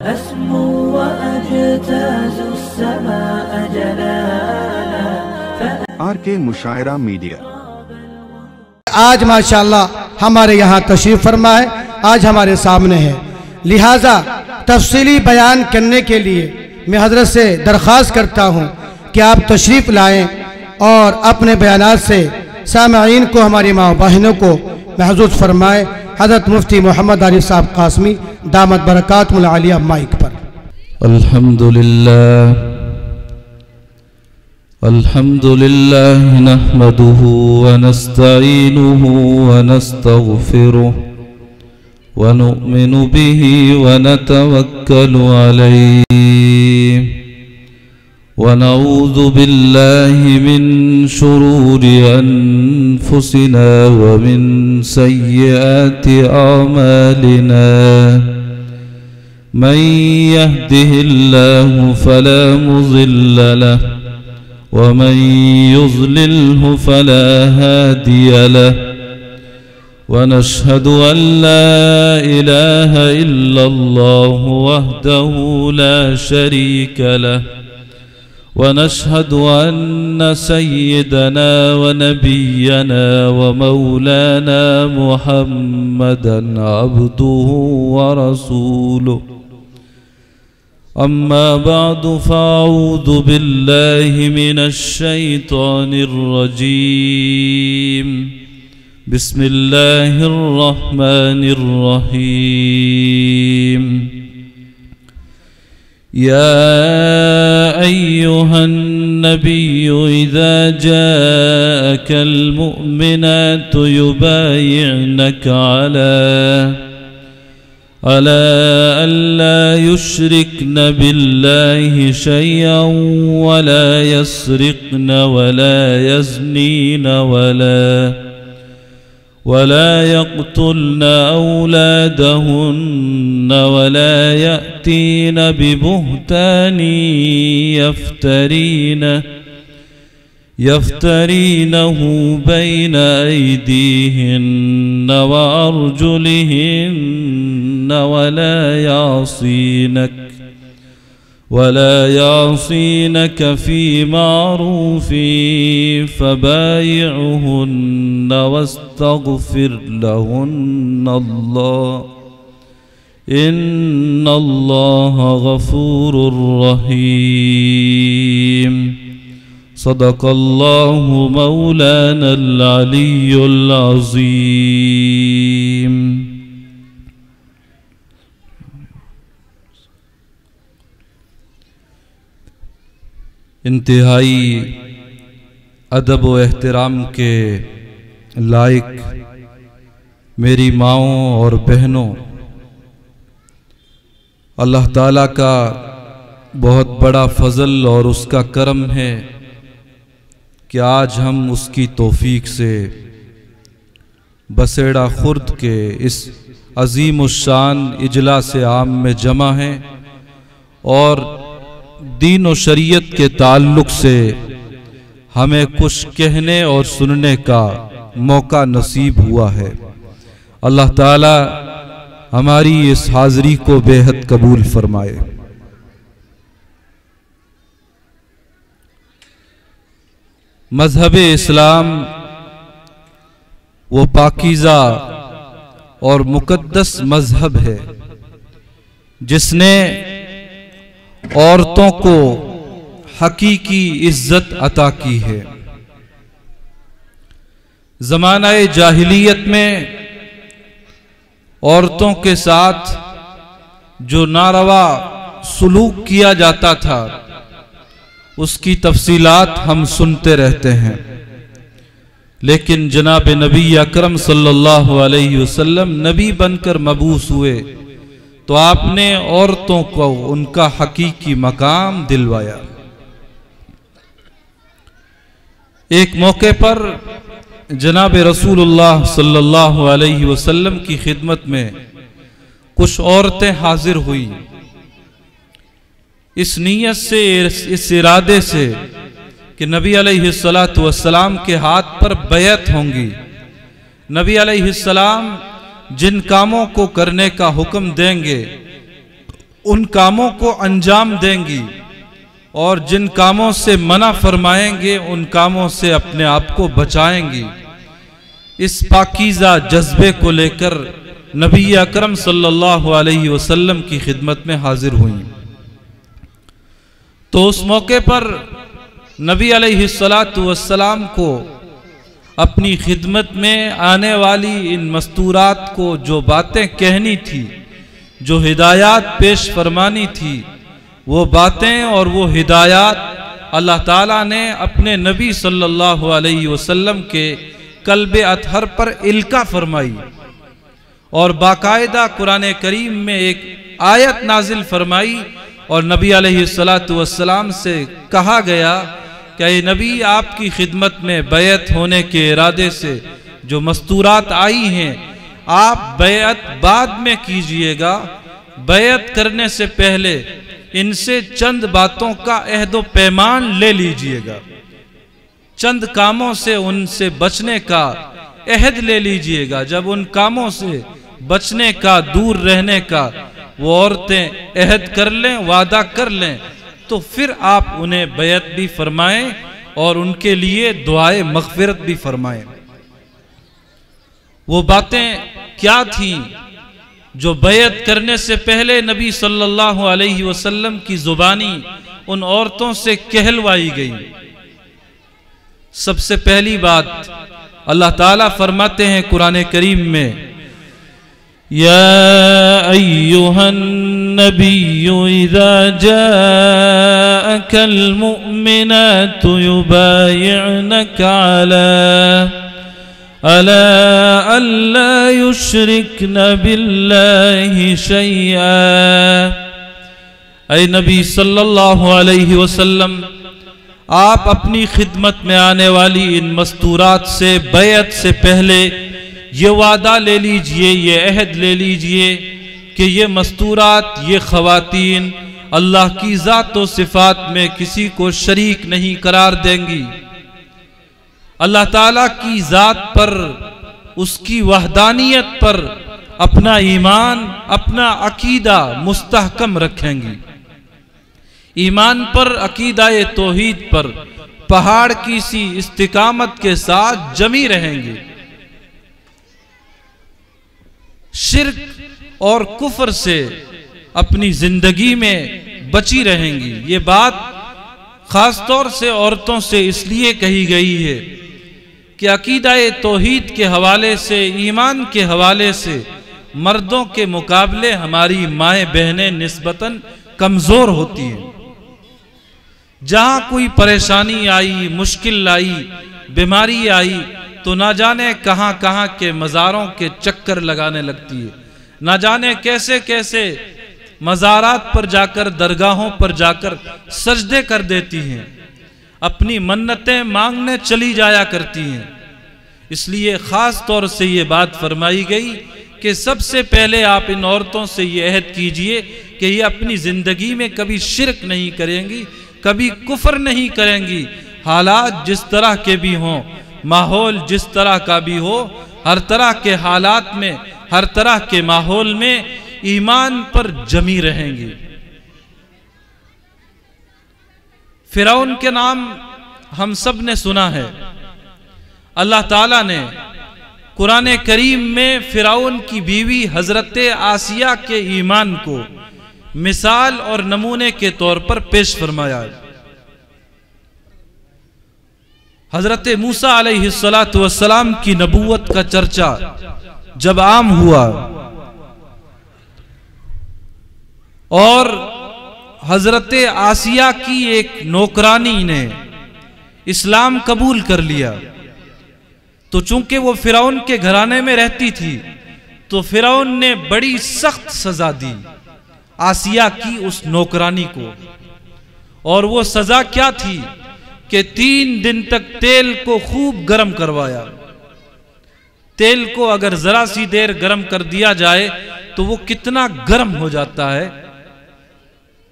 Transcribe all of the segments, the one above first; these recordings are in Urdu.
أسمو وأجتاز السماء جلالا RK مشاعرہ میڈیا آج ماشاءاللہ ہمارے یہاں تشریف فرما ہے، آج ہمارے سامنے ہے، لہٰذا تفصیلی بیان کرنے کے لیے میں حضرت سے درخواست کرتا ہوں کہ آپ تشریف لائیں اور اپنے بیانات سے سامعین کو، ہماری ماں بہنوں کو محظوظ فرمائیں۔ حضرت مفتی محمد علی صاحب قاسمی دامت برکاتہم العالیہ مائک پر۔ الحمد لله نحمده ونستعينه ونستغفره ونؤمن به ونتوكل عليه ونعوذ بالله من شرور أنفسنا ومن سيئات أعمالنا من يهده الله فلا مضل له ومن يضلله فلا هادي له ونشهد أن لا إله إلا الله وحده لا شريك له ونشهد أن سيدنا ونبينا ومولانا محمدا عبده ورسوله أما بعد فأعوذ بالله من الشيطان الرجيم بسم الله الرحمن الرحيم يا أيها النبي إذا جاءك المؤمنات يبايعنك على ألا يشركن بالله شيئا ولا يسرقن ولا يزنين ولا يقتلن أولادهن ولا يأتين ببهتان يفترينه بين أيديهن وأرجلهن ولا يعصينك في معروف فبايعهن واستغفر لهن الله إن الله غفور رحيم صدق الله مولانا العلي العظيم انتہائی ادب و احترام کے لائق میری ماؤں اور بہنوں، اللہ تعالیٰ کا بہت بڑا فضل اور اس کا کرم ہے کہ آج ہم اس کی توفیق سے بسیڑا خرد کے اس عظیم الشان اجلاس عام میں جمع ہیں اور دین و شریعت کے تعلق سے ہمیں کچھ کہنے اور سننے کا موقع نصیب ہوا ہے۔ اللہ تعالی ہماری اس حاضری کو بے حد قبول فرمائے۔ مذہب اسلام وہ پاکیزہ اور مقدس مذہب ہے جس نے عورتوں کو حقیقی عزت عطا کی ہے۔ زمانہ جاہلیت میں عورتوں کے ساتھ جو ناروا سلوک کیا جاتا تھا اس کی تفصیلات ہم سنتے رہتے ہیں، لیکن جناب نبی اکرم صلی اللہ علیہ وسلم نبی بن کر مبعوث ہوئے تو آپ نے عورتوں کو ان کا حقیقی مقام دلوایا۔ ایک موقع پر جناب رسول اللہ صلی اللہ علیہ وسلم کی خدمت میں کچھ عورتیں حاضر ہوئی، اس نیت سے، اس ارادے سے کہ نبی علیہ السلام کے ہاتھ پر بیعت ہوں گی، نبی علیہ السلام جن کاموں کو کرنے کا حکم دیں گے ان کاموں کو انجام دیں گی اور جن کاموں سے منع فرمائیں گے ان کاموں سے اپنے آپ کو بچائیں گی۔ اس پاکیزہ جذبے کو لے کر نبی اکرم صلی اللہ علیہ وسلم کی خدمت میں حاضر ہوئیں۔ تو اس موقع پر نبی علیہ السلام کو اپنی خدمت میں آنے والی ان مستورات کو جو باتیں کہنی تھی، جو ہدایات پیش فرمانی تھی، وہ باتیں اور وہ ہدایات اللہ تعالیٰ نے اپنے نبی صلی اللہ علیہ وسلم کے قلب اطہر پر القا فرمائی، اور باقاعدہ قرآن کریم میں ایک آیت نازل فرمائی، اور نبی علیہ السلام سے کہا گیا کہ اے نبی، آپ کی خدمت میں بیعت ہونے کے ارادے سے جو مستورات آئی ہیں، آپ بیعت بعد میں کیجئے گا، بیعت کرنے سے پہلے ان سے چند باتوں کا عہد و پیمان لے لیجئے گا، چند کاموں سے ان سے بچنے کا عہد لے لیجئے گا۔ جب ان کاموں سے بچنے کا، دور رہنے کا وہ عورتیں عہد کر لیں، وعدہ کر لیں، تو پھر آپ انہیں بیعت بھی فرمائیں اور ان کے لیے دعائے مغفرت بھی فرمائیں۔ وہ باتیں کیا تھیں جو بیعت کرنے سے پہلے نبی صلی اللہ علیہ وسلم کی زبانی ان عورتوں سے کہلوائی گئی؟ سب سے پہلی بات اللہ تعالیٰ فرماتے ہیں قرآن کریم میں، یا ایہا النبی اذا جاءک المؤمنات یبایعنک علی الا یشرکن باللہ شیئا۔ اے نبی صلی اللہ علیہ وسلم، آپ اپنی خدمت میں آنے والی ان مستورات سے بیعت سے پہلے یہ وعدہ لے لیجئے، یہ عہد لے لیجئے کہ یہ مستورات، یہ خواتین اللہ کی ذات و صفات میں کسی کو شریک نہیں قرار دیں گی، اللہ تعالیٰ کی ذات پر، اس کی وحدانیت پر اپنا ایمان، اپنا عقیدہ مستحکم رکھیں گی، ایمان پر، عقیدہ توحید پر پہاڑ کی سی استقامت کے ساتھ جمی رہیں گی، شرک اور کفر سے اپنی زندگی میں بچی رہیں گی۔ یہ بات خاص طور سے عورتوں سے اس لیے کہی گئی ہے کہ عقیدہ توحید کے حوالے سے، ایمان کے حوالے سے مردوں کے مقابلے ہماری مائیں بہنیں نسبتاً کمزور ہوتی ہیں۔ جہاں کوئی پریشانی آئی، مشکل آئی، بیماری آئی، تو نہ جانے کہاں کہاں کے مزاروں کے چکر لگانے لگتی ہے، نہ جانے کیسے کیسے مزارات پر جا کر، درگاہوں پر جا کر سجدے کر دیتی ہیں، اپنی منتیں مانگنے چلی جایا کرتی ہیں۔ اس لیے خاص طور سے یہ بات فرمائی گئی کہ سب سے پہلے آپ ان عورتوں سے یہ عہد کیجئے کہ یہ اپنی زندگی میں کبھی شرک نہیں کریں گی، کبھی کفر نہیں کریں گی، حالات جس طرح کے بھی ہوں، ماحول جس طرح کا بھی ہو، ہر طرح کے حالات میں، ہر طرح کے ماحول میں ایمان پر جمی رہیں گی۔ فرعون کے نام ہم سب نے سنا ہے۔ اللہ تعالیٰ نے قرآن کریم میں فرعون کی بیوی حضرت آسیہ کے ایمان کو مثال اور نمونے کے طور پر پیش فرمایا ہے۔ حضرت موسیٰ علیہ السلام کی نبوت کا چرچا جب عام ہوا اور حضرت آسیہ کی ایک نوکرانی نے اسلام قبول کر لیا، تو چونکہ وہ فرعون کے گھرانے میں رہتی تھی تو فرعون نے بڑی سخت سزا دی آسیہ کی اس نوکرانی کو، اور وہ سزا کیا تھی کہ 3 دن تک تیل کو خوب گرم کروایا۔ تیل کو اگر ذرا سی دیر گرم کر دیا جائے تو وہ کتنا گرم ہو جاتا ہے،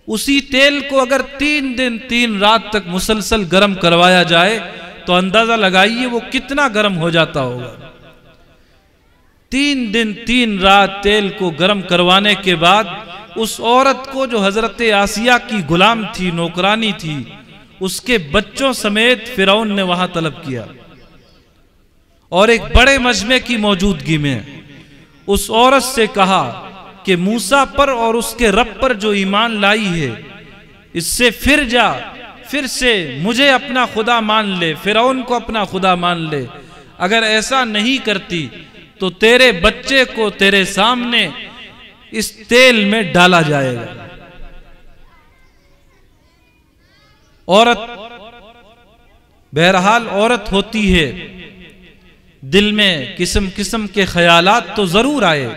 اسی تیل کو اگر 3 دن 3 رات تک مسلسل گرم کروایا جائے تو اندازہ لگائیے وہ کتنا گرم ہو جاتا ہوگا۔ 3 دن 3 رات تیل کو گرم کروانے کے بعد اس عورت کو جو حضرت آسیہ کی غلام تھی، نوکرانی تھی، اس کے بچوں سمیت فرعون نے وہاں طلب کیا، اور ایک بڑے مجمع کی موجودگی میں اس عورت سے کہا کہ موسیٰ پر اور اس کے رب پر جو ایمان لائی ہے اس سے پھر جا، پھر سے مجھے اپنا خدا مان لے، فرعون کو اپنا خدا مان لے، اگر ایسا نہیں کرتی تو تیرے بچے کو تیرے سامنے اس تیل میں ڈالا جائے گا۔ عورت، بہرحال عورت ہوتی ہے، دل میں قسم قسم کے خیالات تو ضرور آئے،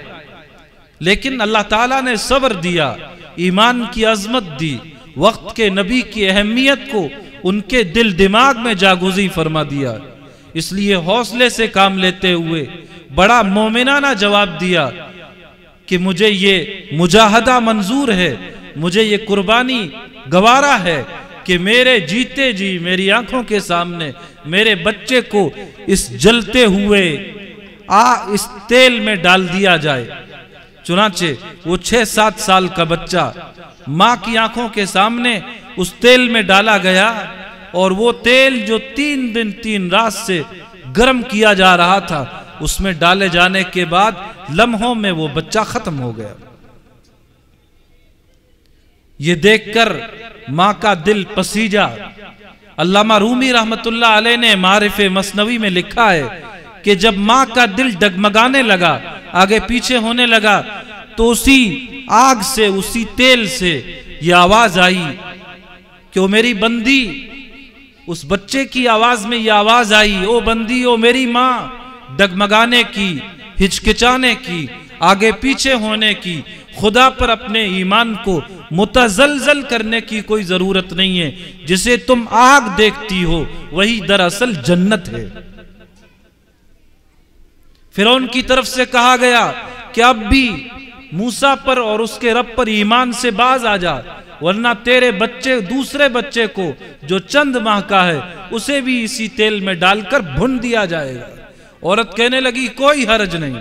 لیکن اللہ تعالیٰ نے صبر دیا، ایمان کی عظمت دی، وقت کے نبی کی اہمیت کو ان کے دل دماغ میں جاگزی فرما دیا، اس لیے حوصلے سے کام لیتے ہوئے بڑا مومنانہ جواب دیا کہ مجھے یہ مجاہدہ منظور ہے، مجھے یہ قربانی گوارا ہے کہ میرے جیتے جی میری آنکھوں کے سامنے میرے بچے کو اس جلتے ہوئے اس تیل میں ڈال دیا جائے۔ چنانچہ وہ 6-7 سال کا بچہ ماں کی آنکھوں کے سامنے اس تیل میں ڈالا گیا، اور وہ تیل جو 3 دن 3 رات سے گرم کیا جا رہا تھا، اس میں ڈالے جانے کے بعد لمحوں میں وہ بچہ ختم ہو گیا۔ یہ دیکھ کر ماں کا دل پسیجا۔ علامہ رومی رحمت اللہ علیہ نے معارف مثنوی میں لکھا ہے کہ جب ماں کا دل ڈگمگانے لگا، آگے پیچھے ہونے لگا، تو اسی آگ سے، اسی تیل سے یہ آواز آئی کہ او میری بندی، اس بچے کی آواز میں یہ آواز آئی، او بندی، او میری ماں، ڈگمگانے کی، ہچکچانے کی، آگے پیچھے ہونے کی، خدا پر اپنے ایمان کو متزلزل کرنے کی کوئی ضرورت نہیں ہے، جسے تم آگ دیکھتی ہو وہی دراصل جنت ہے۔ فرعون کی طرف سے کہا گیا کہ اب بھی موسیٰ پر اور اس کے رب پر ایمان سے باز آ جا، ورنہ تیرے بچے، دوسرے بچے کو جو چند ماہ کا ہے، اسے بھی اسی تیل میں ڈال کر بھن دیا جائے گا۔ عورت کہنے لگی کوئی حرج نہیں،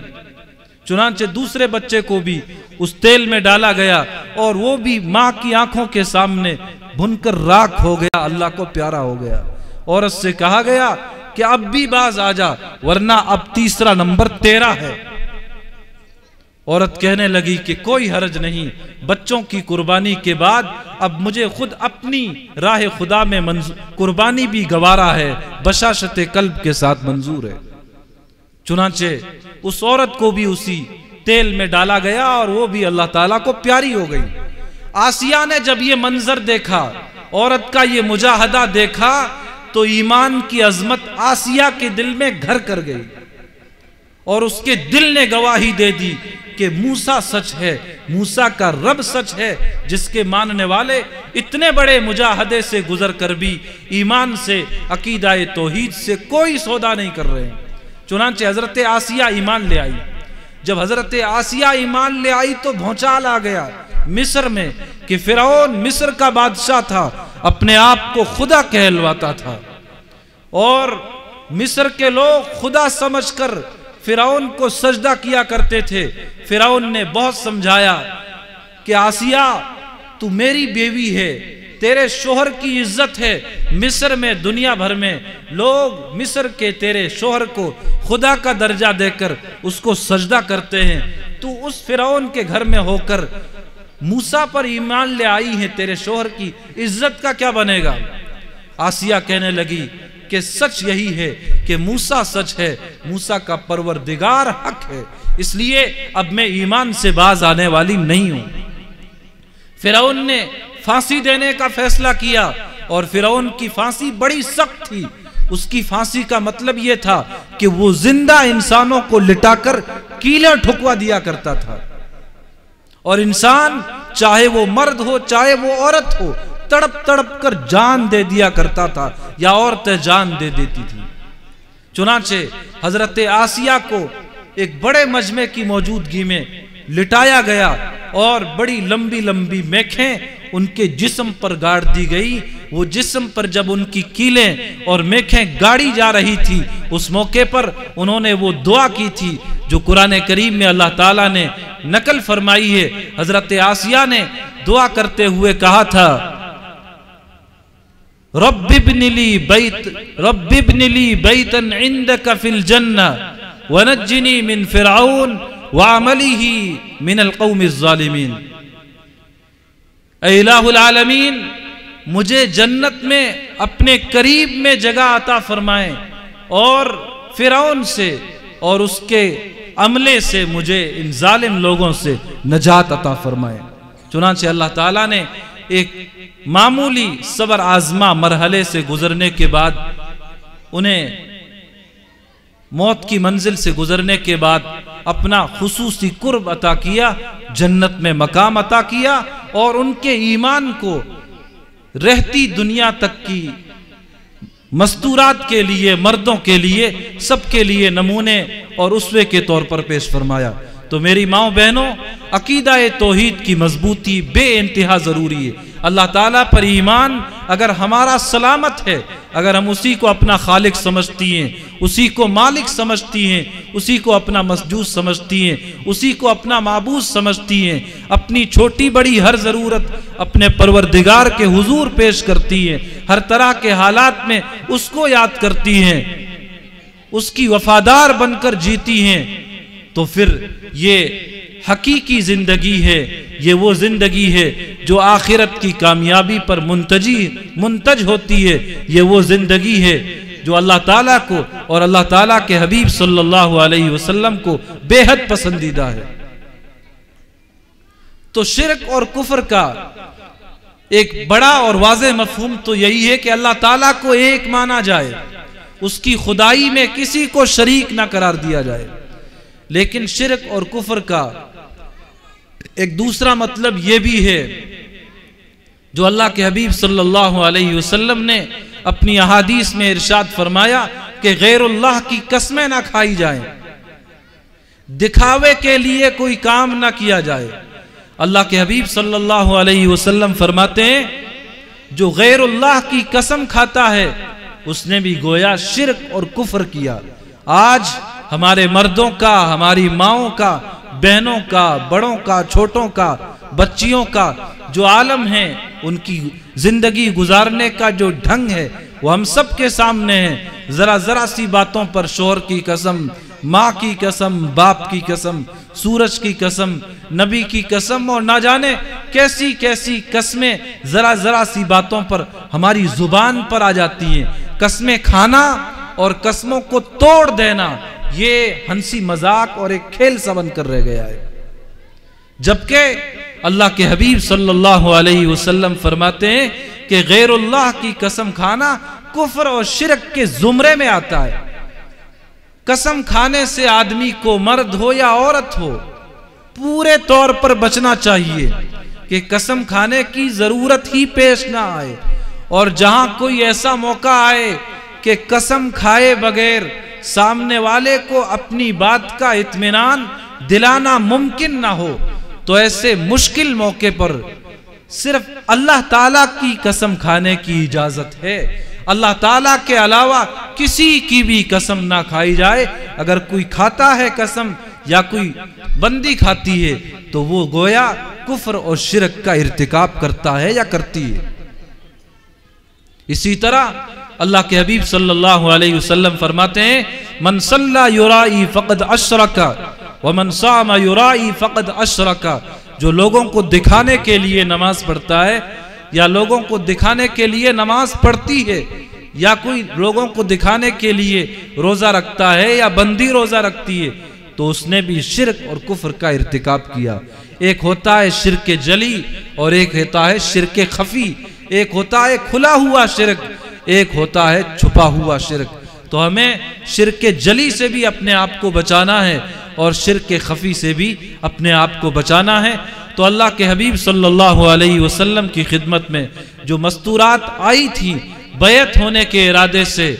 چنانچہ دوسرے بچے کو بھی اس تیل میں ڈالا گیا، اور وہ بھی ماں کی آنکھوں کے سامنے بھن کر راکھ ہو گیا، اللہ کو پیارا ہو گیا۔ عورت سے کہا گیا کہ اب بھی باز آ جا، ورنہ اب تیسرا نمبر تیرا ہے۔ عورت کہنے لگی کہ کوئی حرج نہیں، بچوں کی قربانی کے بعد اب مجھے خود اپنی راہ خدا میں قربانی بھی گوارا ہے، بشاشت قلب کے ساتھ منظور ہے۔ چنانچہ اس عورت کو بھی اسی تیل میں ڈالا گیا، اور وہ بھی اللہ تعالیٰ کو پیاری ہو گئی۔ آسیہ نے جب یہ منظر دیکھا، عورت کا یہ مجاہدہ دیکھا، تو ایمان کی عظمت آسیہ کے دل میں گھر کر گئی، اور اس کے دل نے گواہی دے دی کہ موسیٰ سچ ہے، موسیٰ کا رب سچ ہے، جس کے ماننے والے اتنے بڑے مجاہدے سے گزر کر بھی ایمان سے، عقیدہ توحید سے کوئی سودا نہیں کر رہے ہیں۔ چنانچہ حضرت آسیہ ایمان لے آئی۔ جب حضرت آسیہ ایمان لے آئی تو بھونچال آ گیا مصر میں، کہ فرعون مصر کا بادشاہ تھا، اپنے آپ کو خدا کہلواتا تھا، اور مصر کے لوگ خدا سمجھ کر فرعون کو سجدہ کیا کرتے تھے۔ فرعون نے بہت سمجھایا کہ آسیہ تو میری بیوی ہے، تیرے شوہر کی عزت ہے، مصر میں، دنیا بھر میں لوگ مصر کے تیرے شوہر کو خدا کا درجہ دے کر اس کو سجدہ کرتے ہیں، تو اس فرعون کے گھر میں ہو کر موسیٰ پر ایمان لے آئی ہے، تیرے شوہر کی عزت کا کیا بنے گا؟ آسیہ کہنے لگی کہ سچ یہی ہے کہ موسیٰ سچ ہے، موسیٰ کا پروردگار حق ہے، اس لیے اب میں ایمان سے باز آنے والی نہیں ہوں۔ فرعون نے پھانسی دینے کا فیصلہ کیا، اور فرعون کی پھانسی بڑی سخت تھی۔ اس کی پھانسی کا مطلب یہ تھا کہ وہ زندہ انسانوں کو لٹا کر کیلیں ٹھکوا دیا کرتا تھا، اور انسان چاہے وہ مرد ہو چاہے وہ عورت ہو، تڑپ تڑپ کر جان دے دیا کرتا تھا، یا عورتیں جان دے دیتی تھی۔ چنانچہ حضرت آسیہ کو ایک بڑے مجمع کی موجودگی میں لٹایا گیا، اور بڑی لمبی لمبی میخیں ان کے جسم پر گاڑ دی گئی. وہ جسم پر جب ان کی کیلیں اور میخیں گاڑی جا رہی تھی اس موقع پر انہوں نے وہ دعا کی تھی جو قرآن کریم میں اللہ تعالیٰ نے نقل فرمائی ہے. حضرت آسیہ نے دعا کرتے ہوئے کہا تھا رب ابن لی بیتا عندک فی الجنہ ونجنی من فرعون وعملہ من القوم الظالمین. اے الہ العالمین مجھے جنت میں اپنے قریب میں جگہ عطا فرمائیں اور فرعون سے اور اس کے عملے سے مجھے ان ظالم لوگوں سے نجات عطا فرمائیں. چنانچہ اللہ تعالیٰ نے ایک معمولی صبر آزما مرحلے سے گزرنے کے بعد انہیں موت کی منزل سے گزرنے کے بعد اپنا خصوصی قرب عطا کیا، جنت میں مقام عطا کیا اور ان کے ایمان کو رہتی دنیا تک کی مستورات کے لیے، مردوں کے لیے، سب کے لیے نمونے اور اسوے کے طور پر پیش فرمایا. تو میری ماؤں بہنوں، عقیدہ توحید کی مضبوطی بے انتہا ضروری ہے. اللہ تعالیٰ پر ایمان اگر ہمارا سلامت ہے، اگر ہم اسی کو اپنا خالق سمجھتی ہیں، اسی کو مالک سمجھتی ہیں، اسی کو اپنا مسجود سمجھتی ہیں، اسی کو اپنا معبود سمجھتی ہیں، اپنی چھوٹی بڑی ہر ضرورت اپنے پروردگار کے حضور پیش کرتی ہیں، ہر طرح کے حالات میں اس کو یاد کرتی ہیں، اس کی وفادار بن کر جیتی ہیں، تو پھر یہ حقیقی زندگی ہے. یہ وہ زندگی ہے جو آخرت کی کامیابی پر منتج ہوتی ہے. یہ وہ زندگی ہے جو اللہ تعالیٰ کو اور اللہ تعالیٰ کے حبیب صلی اللہ علیہ وسلم کو بے حد پسندیدہ ہے. تو شرک اور کفر کا ایک بڑا اور واضح مفہوم تو یہی ہے کہ اللہ تعالیٰ کو ایک مانا جائے، اس کی خدائی میں کسی کو شریک نہ قرار دیا جائے. لیکن شرک اور کفر کا ایک دوسرا مطلب یہ بھی ہے جو اللہ کے حبیب صلی اللہ علیہ وسلم نے اپنی احادیث میں ارشاد فرمایا کہ غیر اللہ کی قسمیں نہ کھائی جائیں، دکھاوے کے لیے کوئی کام نہ کیا جائے. اللہ کے حبیب صلی اللہ علیہ وسلم فرماتے ہیں جو غیر اللہ کی قسم کھاتا ہے اس نے بھی گویا شرک اور کفر کیا. آج ہمارے مردوں کا، ہماری ماؤں کا، بہنوں کا، بڑوں کا، چھوٹوں کا، بچیوں کا جو عالم ہے، ان کی زندگی گزارنے کا جو ڈھنگ ہے وہ ہم سب کے سامنے ہے. ذرا سی باتوں پر شوہر کی قسم، ماں کی قسم، باپ کی قسم، سورج کی قسم، نبی کی قسم اور نہ جانے کیسی کیسی قسمیں ذرا سی باتوں پر ہماری زبان پر آ جاتی ہیں. قسمیں کھانا اور قسموں کو توڑ دینا یہ ہنسی مذاق اور ایک کھیل سا بن کر رہ گیا ہے. جبکہ اللہ کے حبیب صلی اللہ علیہ وسلم فرماتے ہیں کہ غیر اللہ کی قسم کھانا کفر اور شرک کے زمرے میں آتا ہے. قسم کھانے سے آدمی کو، مرد ہو یا عورت ہو، پورے طور پر بچنا چاہیے کہ قسم کھانے کی ضرورت ہی پیش نہ آئے. اور جہاں کوئی ایسا موقع آئے کہ قسم کھائے بغیر سامنے والے کو اپنی بات کا اطمینان دلانا ممکن نہ ہو تو ایسے مشکل موقع پر صرف اللہ تعالیٰ کی قسم کھانے کی اجازت ہے. اللہ تعالیٰ کے علاوہ کسی کی بھی قسم نہ کھائی جائے. اگر کوئی کھاتا ہے قسم یا کوئی بندی کھاتی ہے تو وہ گویا کفر اور شرک کا ارتکاب کرتا ہے یا کرتی ہے. اسی طرح اللہ کے حبیب صلی اللہ علیہ وسلم فرماتے ہیں من صلی یرائی فقد اشرک ومن صام یرائی فقد اشرک. جو لوگوں کو دکھانے کے لیے نماز پڑھتا ہے یا لوگوں کو دکھانے کے لیے نماز پڑھتی ہے یا کوئی لوگوں کو دکھانے کے لیے روزہ رکھتا ہے یا بندی روزہ رکھتی ہے تو اس نے بھی شرک اور کفر کا ارتکاب کیا. ایک ہوتا ہے شرک جلی اور ایک ہوتا ہے شرک خفی. ایک ہوتا ہے کھلا ہوا شرک، ایک ہوتا ہے چھپا ہوا شرک. تو ہمیں شرک جلی سے بھی اپنے آپ کو بچانا ہے اور شرک خفی سے بھی اپنے آپ کو بچانا ہے. تو اللہ کے حبیب صلی اللہ علیہ وسلم کی خدمت میں جو مستورات آئی تھی بیعت ہونے کے ارادے سے،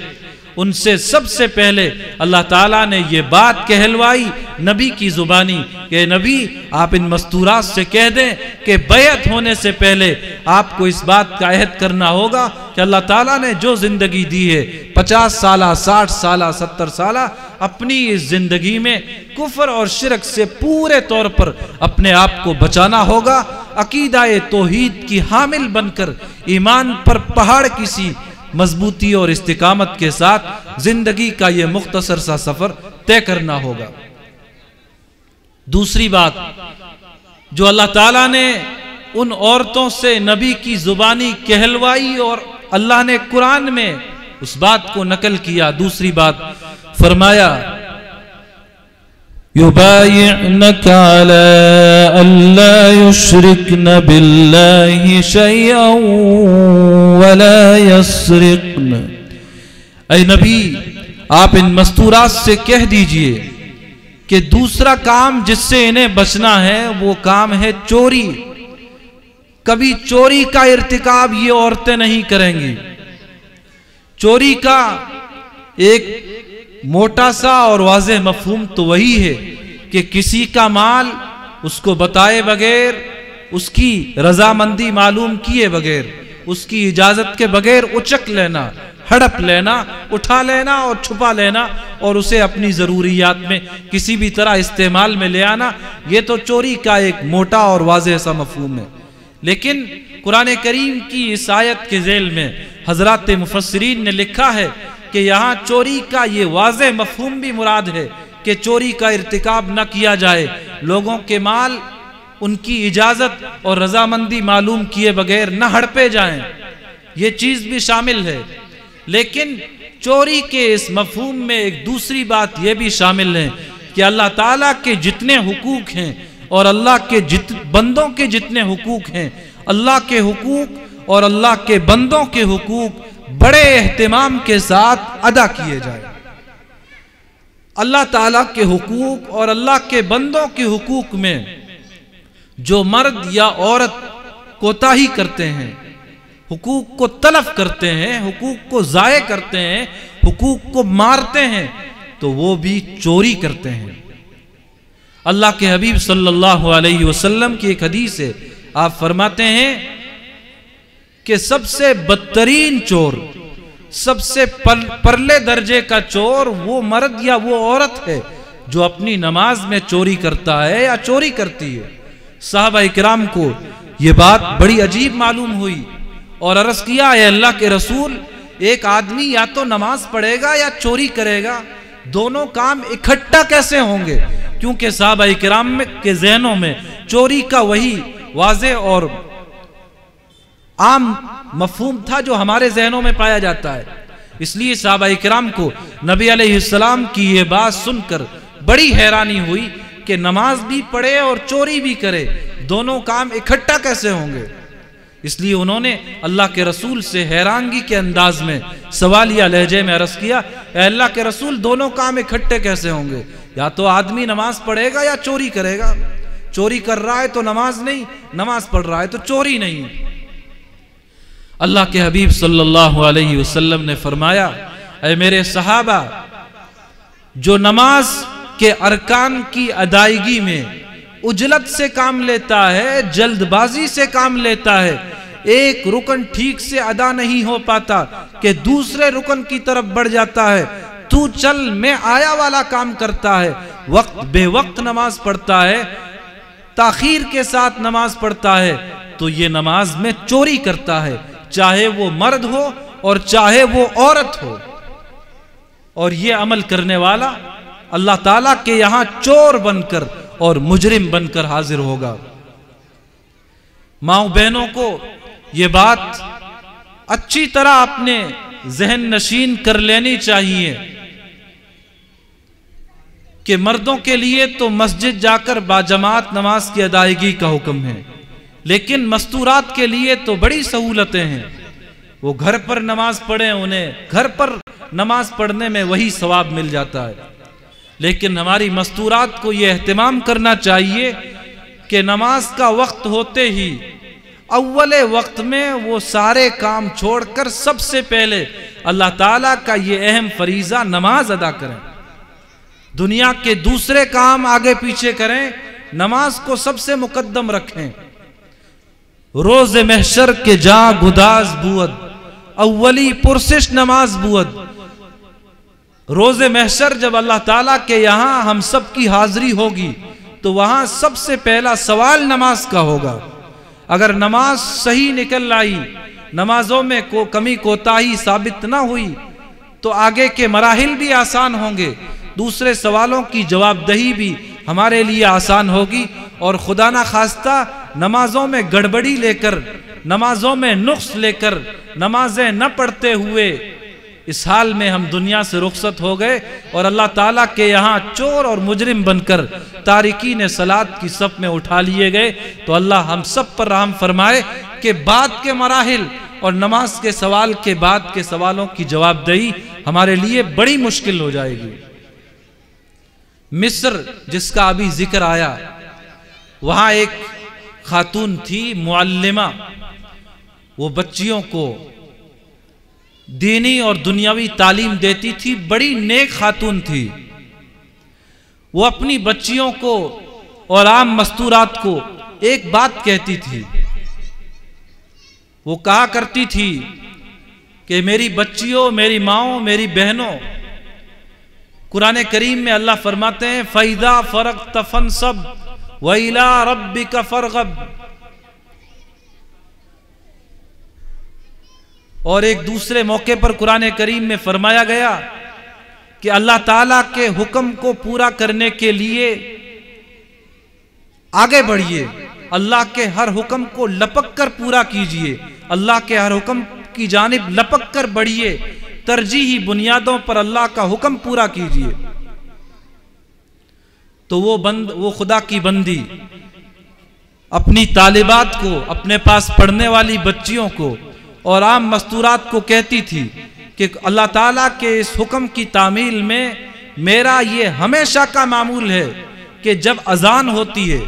ان سے سب سے پہلے اللہ تعالیٰ نے یہ بات کہلوائی نبی کی زبانی کہ نبی آپ ان مستورات سے کہہ دیں کہ بیعت ہونے سے پہلے آپ کو اس بات کا عہد کرنا ہوگا کہ اللہ تعالیٰ نے جو زندگی دی ہے 50 سالہ 60 سالہ 70 سالہ اپنی اس زندگی میں کفر اور شرک سے پورے طور پر اپنے آپ کو بچانا ہوگا، عقیدہ توحید کی حامل بن کر ایمان پر پہاڑ کسی مضبوطی اور استقامت کے ساتھ زندگی کا یہ مختصر سا سفر طے کرنا ہوگا۔ دوسری بات جو اللہ تعالیٰ نے ان عورتوں سے نبی کی زبانی کہلوائی اور اللہ نے قرآن میں اس بات کو نقل کیا، دوسری بات فرمایا يبايعنك على ألا يشركن بالله شيئا ولا يسرقن۔ اے نبی آپ ان مستورات سے کہہ دیجئے کہ دوسرا کام جس سے انہیں بچنا ہے وہ کام ہے چوری۔ کبھی چوری کا ارتکاب یہ عورتیں نہیں کریں گی۔ چوری کا ایک موٹا سا اور واضح مفہوم تو وہی ہے کہ کسی کا مال اس کو بتائے بغیر، اس کی رضامندی معلوم کیے بغیر، اس کی اجازت کے بغیر اچک لینا، ہڑپ لینا، اٹھا لینا اور چھپا لینا اور اسے اپنی ضروریات میں کسی بھی طرح استعمال میں لے آنا، یہ تو چوری کا ایک موٹا اور واضح سا مفہوم ہے۔ لیکن قرآن کریم کی اس آیت کے ذیل میں حضرات مفسرین نے لکھا ہے کہ یہاں چوری کا یہ واضح مفہوم بھی مراد ہے کہ چوری کا ارتکاب نہ کیا جائے، لوگوں کے مال ان کی اجازت اور رضامندی معلوم کیے بغیر نہ ہڑپے جائیں، یہ چیز بھی شامل ہے۔ لیکن چوری کے اس مفہوم میں ایک دوسری بات یہ بھی شامل ہے کہ اللہ تعالیٰ کے جتنے حقوق ہیں اور اللہ کے بندوں کے جتنے حقوق ہیں، اللہ کے حقوق اور اللہ کے بندوں کے حقوق بڑے اہتمام کے ساتھ ادا کیے جائیں۔ اللہ تعالیٰ کے حقوق اور اللہ کے بندوں کے حقوق میں جو مرد یا عورت کوتاہی کرتے ہیں، حقوق کو تلف کرتے ہیں، حقوق کو ضائع کرتے ہیں، حقوق کو مارتے ہیں، تو وہ بھی چوری کرتے ہیں۔ اللہ کے حبیب صلی اللہ علیہ وسلم کی ایک حدیث ہے، آپ فرماتے ہیں کہ سب سے بدترین چور، سب سے پرلے درجے کا چور وہ مرد یا وہ عورت ہے جو اپنی نماز میں چوری کرتا ہے یا چوری کرتی ہے۔ صحابہ اکرام کو یہ بات بڑی عجیب معلوم ہوئی اور عرض کیا، اے اللہ کے رسول، ایک آدمی یا تو نماز پڑھے گا یا چوری کرے گا، دونوں کام اکٹھا کیسے ہوں گے؟ کیونکہ صحابہ اکرام کے ذہنوں میں چوری کا وہی واضح اور عام مفہوم تھا جو ہمارے ذہنوں میں پایا جاتا ہے۔ اس لیے صحابہ اکرام کو نبی علیہ السلام کی یہ بات سن کر بڑی حیرانی ہوئی کہ نماز بھی پڑھے اور چوری بھی کرے، دونوں کام اکٹھا کیسے ہوں گے؟ اس لیے انہوں نے اللہ کے رسول سے حیرانگی کے انداز میں سوالیہ لہجے میں عرض کیا، اے اللہ کے رسول، دونوں کام اکٹھے کیسے ہوں گے؟ یا تو آدمی نماز پڑھے گا یا چوری کرے گا، چوری کر رہا ہے تو نماز نہیں، نماز پڑھ رہا ہے تو چوری نہیں۔ اللہ کے حبیب صلی اللہ علیہ وسلم نے فرمایا، اے میرے صحابہ، جو نماز کے ارکان کی ادائیگی میں عجلت سے کام لیتا ہے، جلد بازی سے کام لیتا ہے، ایک رکن ٹھیک سے ادا نہیں ہو پاتا کہ دوسرے رکن کی طرف بڑھ جاتا ہے، تو چل میں آیا والا کام کرتا ہے، وقت بے وقت نماز پڑھتا ہے، تاخیر کے ساتھ نماز پڑھتا ہے، تو یہ نماز میں چوری کرتا ہے، چاہے وہ مرد ہو اور چاہے وہ عورت ہو۔ اور یہ عمل کرنے والا اللہ تعالیٰ کے یہاں چور بن کر اور مجرم بن کر حاضر ہوگا۔ ماؤں بہنوں کو یہ بات اچھی طرح اپنے ذہن نشین کر لینی چاہیے کہ مردوں کے لیے تو مسجد جا کر باجماعت نماز کی ادائیگی کا حکم ہے، لیکن مستورات کے لیے تو بڑی سہولتیں ہیں، وہ گھر پر نماز پڑھیں، انہیں گھر پر نماز پڑھنے میں وہی ثواب مل جاتا ہے۔ لیکن ہماری مستورات کو یہ اہتمام کرنا چاہیے کہ نماز کا وقت ہوتے ہی اول وقت میں وہ سارے کام چھوڑ کر سب سے پہلے اللہ تعالیٰ کا یہ اہم فریضہ نماز ادا کریں، دنیا کے دوسرے کام آگے پیچھے کریں، نماز کو سب سے مقدم رکھیں۔ روز محشر کے جا گداز بود، اولی پرسش نماز بود۔ روز محشر جب اللہ تعالیٰ کے یہاں ہم سب کی حاضری ہوگی تو وہاں سب سے پہلا سوال نماز کا ہوگا۔ اگر نماز صحیح نکل آئی، نمازوں میں کمی کوتاہی ثابت نہ ہوئی تو آگے کے مراحل بھی آسان ہوں گے، دوسرے سوالوں کی جواب دہی بھی ہمارے لیے آسان ہوگی، اور خدا نہ خواستہ نمازوں میں گڑبڑی لے کر، نمازوں میں نقص لے کر نمازیں نہ پڑھتے ہوئے اس حال میں ہم دنیا سے رخصت ہو گئے اور اللہ تعالیٰ کے یہاں چور اور مجرم بن کر تارکین صلاۃ کی صف میں اٹھا لیے گئے، تو اللہ ہم سب پر رحم فرمائے کہ بعد کے مراحل اور نماز کے سوال کے بعد کے سوالوں کی جواب دہی ہمارے لیے بڑی مشکل ہو جائے گی۔ مصر جس کا ابھی ذکر آیا، وہاں ایک خاتون تھی معلمہ، وہ بچیوں کو دینی اور دنیاوی تعلیم دیتی تھی، بڑی نیک خاتون تھی۔ وہ اپنی بچیوں کو اور عام مستورات کو ایک بات کہتی تھی، وہ کہا کرتی تھی کہ میری بچیوں، میری ماؤں، میری بہنوں، قرآن کریم میں اللہ فرماتے ہیں فَإِذَا فَرَغْتَ فَانْصَبْ وَإِلَىٰ رَبِّكَ فَارْغَب، اور ایک دوسرے موقع پر قرآن کریم میں فرمایا گیا کہ اللہ تعالیٰ کے حکم کو پورا کرنے کے لیے آگے بڑھیے، اللہ کے ہر حکم کو لپک کر پورا کیجئے، اللہ کے ہر حکم کی جانب لپک کر بڑھیے، ترجیحی بنیادوں پر اللہ کا حکم پورا کیجئے۔ تو وہ خدا کی بندی اپنی طالبات کو، اپنے پاس پڑھنے والی بچیوں کو اور عام مستورات کو کہتی تھی کہ اللہ تعالیٰ کے اس حکم کی تعمیل میں میرا یہ ہمیشہ کا معمول ہے کہ جب اذان ہوتی ہے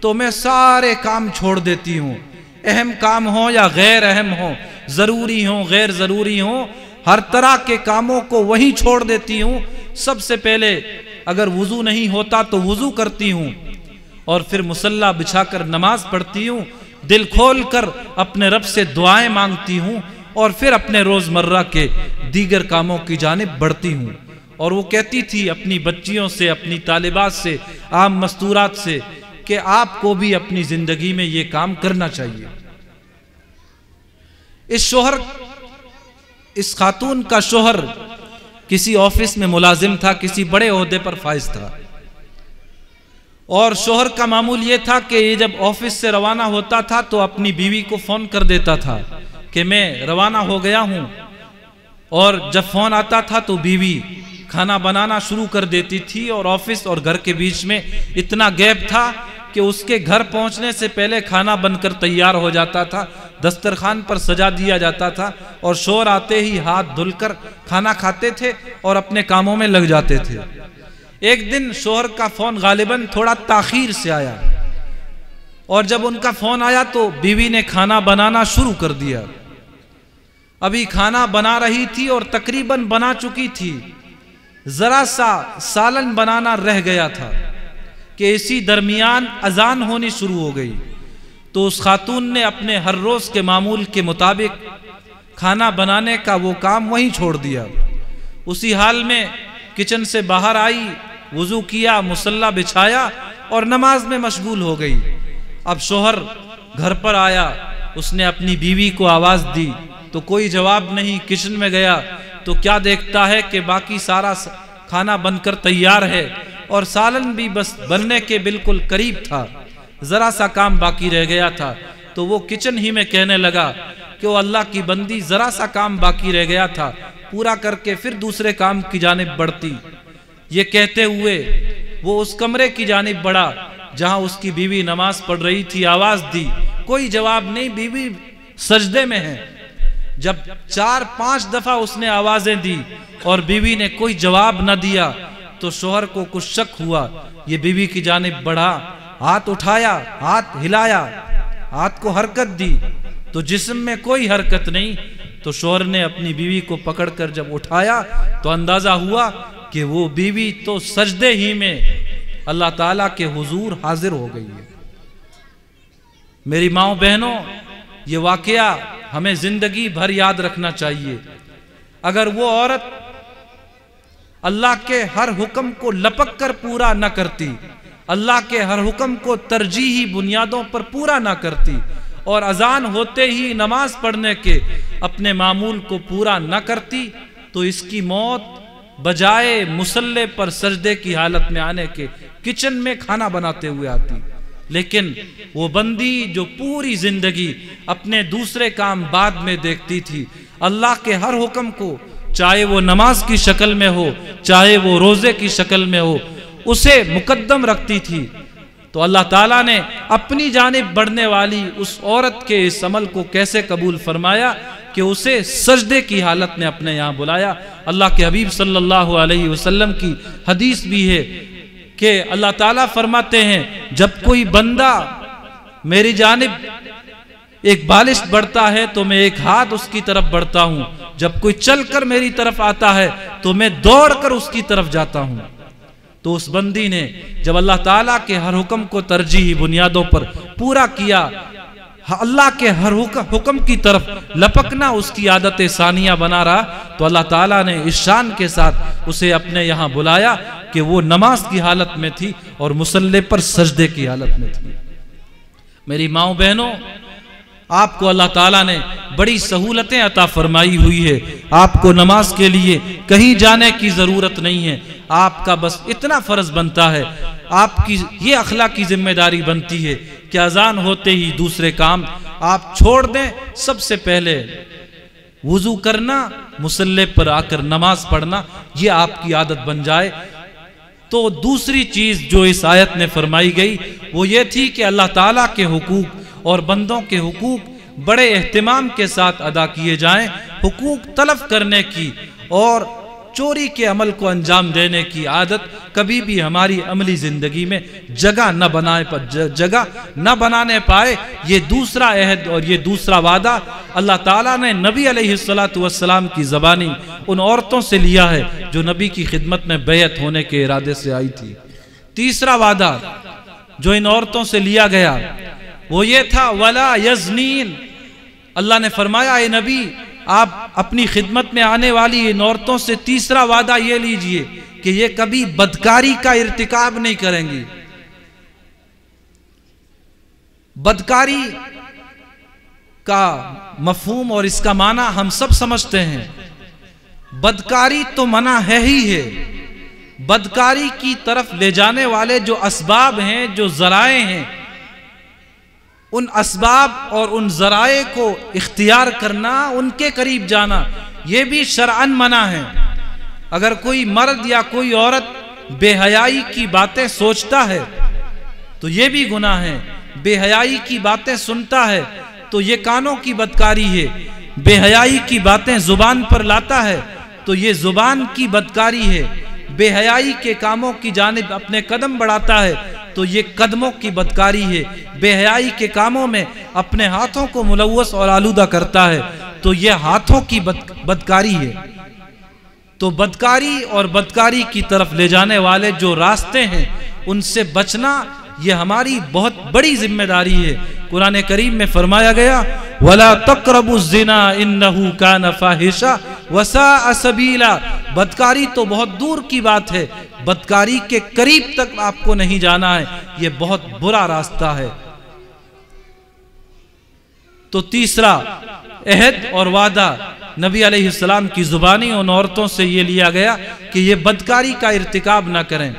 تو میں سارے کام چھوڑ دیتی ہوں، اہم کام ہوں یا غیر اہم ہوں، ضروری ہوں غیر ضروری ہوں، ہر طرح کے کاموں کو وہیں چھوڑ دیتی ہوں۔ سب سے پہلے اگر وضو نہیں ہوتا تو وضو کرتی ہوں، اور پھر مصلی بچھا کر نماز پڑھتی ہوں، دل کھول کر اپنے رب سے دعائیں مانگتی ہوں، اور پھر اپنے روزمرہ کے دیگر کاموں کی جانب بڑھتی ہوں۔ اور وہ کہتی تھی اپنی بچیوں سے، اپنی طالبات سے، عام مستورات سے کہ آپ کو بھی اپنی زندگی میں یہ کام کرنا چاہیے۔ اس خاتون کا شوہر کسی آفس میں ملازم تھا، کسی بڑے عہدے پر فائز تھا، اور شوہر کا معمول یہ تھا کہ یہ جب آفس سے روانہ ہوتا تھا تو اپنی بیوی کو فون کر دیتا تھا کہ میں روانہ ہو گیا ہوں، اور جب فون آتا تھا تو بیوی کھانا بنانا شروع کر دیتی تھی، اور آفس اور گھر کے بیچ میں اتنا گیپ تھا کہ اس کے گھر پہنچنے سے پہلے کھانا بن کر تیار ہو جاتا تھا، دسترخوان پر سجا دیا جاتا تھا، اور شوہر آتے ہی ہاتھ دھل کر کھانا کھاتے تھے اور اپنے کاموں میں لگ جاتے تھے۔ ایک دن شوہر کا فون غالباً تھوڑا تاخیر سے آیا، اور جب ان کا فون آیا تو بیوی نے کھانا بنانا شروع کر دیا۔ ابھی کھانا بنا رہی تھی اور تقریباً بنا چکی تھی، ذرا سا سالن بنانا رہ گیا تھا کہ اسی درمیان اذان ہونی شروع ہو گئی۔ تو اس خاتون نے اپنے ہر روز کے معمول کے مطابق کھانا بنانے کا وہ کام وہیں چھوڑ دیا، اسی حال میں کچن سے باہر آئی، وضو کیا، مصلی بچھایا اور نماز میں مشغول ہو گئی۔ اب شوہر گھر پر آیا، اس نے اپنی بیوی کو آواز دی تو کوئی جواب نہیں، کچن میں گیا تو کیا دیکھتا ہے کہ باقی سارا کھانا بن کر تیار ہے، اور سالن بھی بس بننے کے بالکل قریب تھا، ذرا سا کام باقی رہ گیا تھا۔ تو وہ کچن ہی میں کہنے لگا کہ وہ اللہ کی بندی، ذرا سا کام باقی رہ گیا تھا، پورا کر کے پھر دوسرے کام کی جانب بڑھتی۔ یہ کہتے ہوئے وہ اس کمرے کی جانب بڑھا جہاں اس کی بیوی نماز پڑھ رہی تھی، آواز دی، کوئی جواب نہیں، بیوی سجدے میں ہے۔ جب 4-5 دفعہ اس نے آوازیں دی اور بیوی نے کوئی جواب نہ دیا تو شوہر کو کچھ شک ہوا، یہ بیوی کی جانب بڑھا، ہاتھ اٹھایا، ہاتھ ہلایا، ہاتھ کو حرکت دی تو جسم میں کوئی حرکت نہیں۔ تو شوہر نے اپنی بیوی کو پکڑ کر جب اٹھایا تو اندازہ ہوا کہ وہ بیوی تو سجدے ہی میں اللہ تعالیٰ کے حضور حاضر ہو گئی ہے۔ میری ماؤں بہنوں، یہ واقعہ ہمیں زندگی بھر یاد رکھنا چاہیے۔ اگر وہ عورت اللہ کے ہر حکم کو لپک کر پورا نہ کرتی، اللہ کے ہر حکم کو ترجیحی بنیادوں پر پورا نہ کرتی، اور اذان ہوتے ہی نماز پڑھنے کے اپنے معمول کو پورا نہ کرتی، تو اس کی موت بجائے مصلی پر سجدے کی حالت میں آنے کے کچن میں کھانا بناتے ہوئے آتی۔ لیکن وہ بندی جو پوری زندگی اپنے دوسرے کام بعد میں دیکھتی تھی، اللہ کے ہر حکم کو، چاہے وہ نماز کی شکل میں ہو، چاہے وہ روزے کی شکل میں ہو، اسے مقدم رکھتی تھی، تو اللہ تعالیٰ نے اپنی جانب بڑھنے والی اس عورت کے اس عمل کو کیسے قبول فرمایا کہ اسے سجدے کی حالت میں اپنے یہاں بلایا۔ اللہ کے حبیب صلی اللہ علیہ وسلم کی حدیث بھی ہے کہ اللہ تعالیٰ فرماتے ہیں، جب کوئی بندہ میری جانب ایک بالش بڑھتا ہے تو میں ایک ہاتھ اس کی طرف بڑھتا ہوں، جب کوئی چل کر میری طرف آتا ہے تو میں دوڑ کر اس کی طرف جاتا ہوں۔ تو اس بندی نے جب اللہ تعالیٰ کے ہر حکم کو ترجیحی بنیادوں پر پورا کیا، اللہ کے ہر حکم کی طرف لپکنا اس کی عادت ثانیہ بنا رہا، تو اللہ تعالیٰ نے اس شان کے ساتھ اسے اپنے یہاں بلایا کہ وہ نماز کی حالت میں تھی اور مصلی پر سجدے کی حالت میں تھی۔ میری ماؤں بہنوں، آپ کو اللہ تعالیٰ نے بڑی سہولتیں عطا فرمائی ہوئی ہے۔ آپ کو نماز کے لیے کہیں جانے کی ضرورت نہیں ہے، آپ کا بس اتنا فرض بنتا ہے، آپ کی یہ اخلاقی ذمہ داری بنتی ہے کہ اذان ہوتے ہی دوسرے کام آپ چھوڑ دیں، سب سے پہلے وضو کرنا، مصلی پر آ کر نماز پڑھنا، یہ آپ کی عادت بن جائے۔ تو دوسری چیز جو اس آیت میں فرمائی گئی وہ یہ تھی کہ اللہ تعالیٰ کے حقوق اور بندوں کے حقوق بڑے اہتمام کے ساتھ ادا کیے جائیں۔ حقوق تلف کرنے کی اور چوری کے عمل کو انجام دینے کی عادت کبھی بھی ہماری عملی زندگی میں جگہ نہ بنانے پائے۔ یہ دوسرا عہد اور یہ دوسرا وعدہ اللہ تعالیٰ نے نبی علیہ السلام کی زبانی ان عورتوں سے لیا ہے جو نبی کی خدمت میں بیعت ہونے کے ارادے سے آئی تھی۔ تیسرا وعدہ جو ان عورتوں سے لیا گیا وہ یہ تھا، وَلَا يَزْنِينَ۔ اللہ نے فرمایا، اے نبی آپ اپنی خدمت میں آنے والی ان عورتوں سے تیسرا وعدہ یہ لیجئے کہ یہ کبھی بدکاری کا ارتکاب نہیں کریں گی۔ بدکاری کا مفہوم اور اس کا معنی ہم سب سمجھتے ہیں۔ بدکاری تو منع ہے ہی ہے، بدکاری کی طرف لے جانے والے جو اسباب ہیں، جو ذرائع ہیں، ان اسباب اور ان ذرائع کو اختیار کرنا، ان کے قریب جانا، یہ بھی شرعاً منع ہے۔ اگر کوئی مرد یا کوئی عورت بے حیائی کی باتیں سوچتا ہے تو یہ بھی گناہ ہے، بے حیائی کی باتیں سنتا ہے تو یہ کانوں کی بدکاری ہے، بے حیائی کی باتیں زبان پر لاتا ہے تو یہ زبان کی بدکاری ہے، بے حیائی کے کاموں کی جانب اپنے قدم بڑھاتا ہے تو یہ قدموں کی بدکاری ہے، بے حیائی کے کاموں میں اپنے ہاتھوں کو ملوث اور آلودہ کرتا ہے تو یہ ہاتھوں کی بدکاری ہے۔ تو بدکاری اور بدکاری کی طرف لے جانے والے جو راستے ہیں ان سے بچنا یہ ہماری بہت بڑی ذمہ داری ہے۔ قرآن کریم میں فرمایا گیا، وَلَا تَقْرَبُوا الزِّنَا إِنَّهُ كَانَ فَاحِشًا وَسَاءَ سَبِيلًا۔ بدکاری تو بہت دور کی بات ہے، بدکاری کے قریب تک آپ کو نہیں جانا ہے، یہ بہت برا راستہ ہے۔ تو تیسرا عہد اور وعدہ نبی علیہ السلام کی زبانی ان عورتوں سے یہ لیا گیا کہ یہ بدکاری کا ارتکاب نہ کریں۔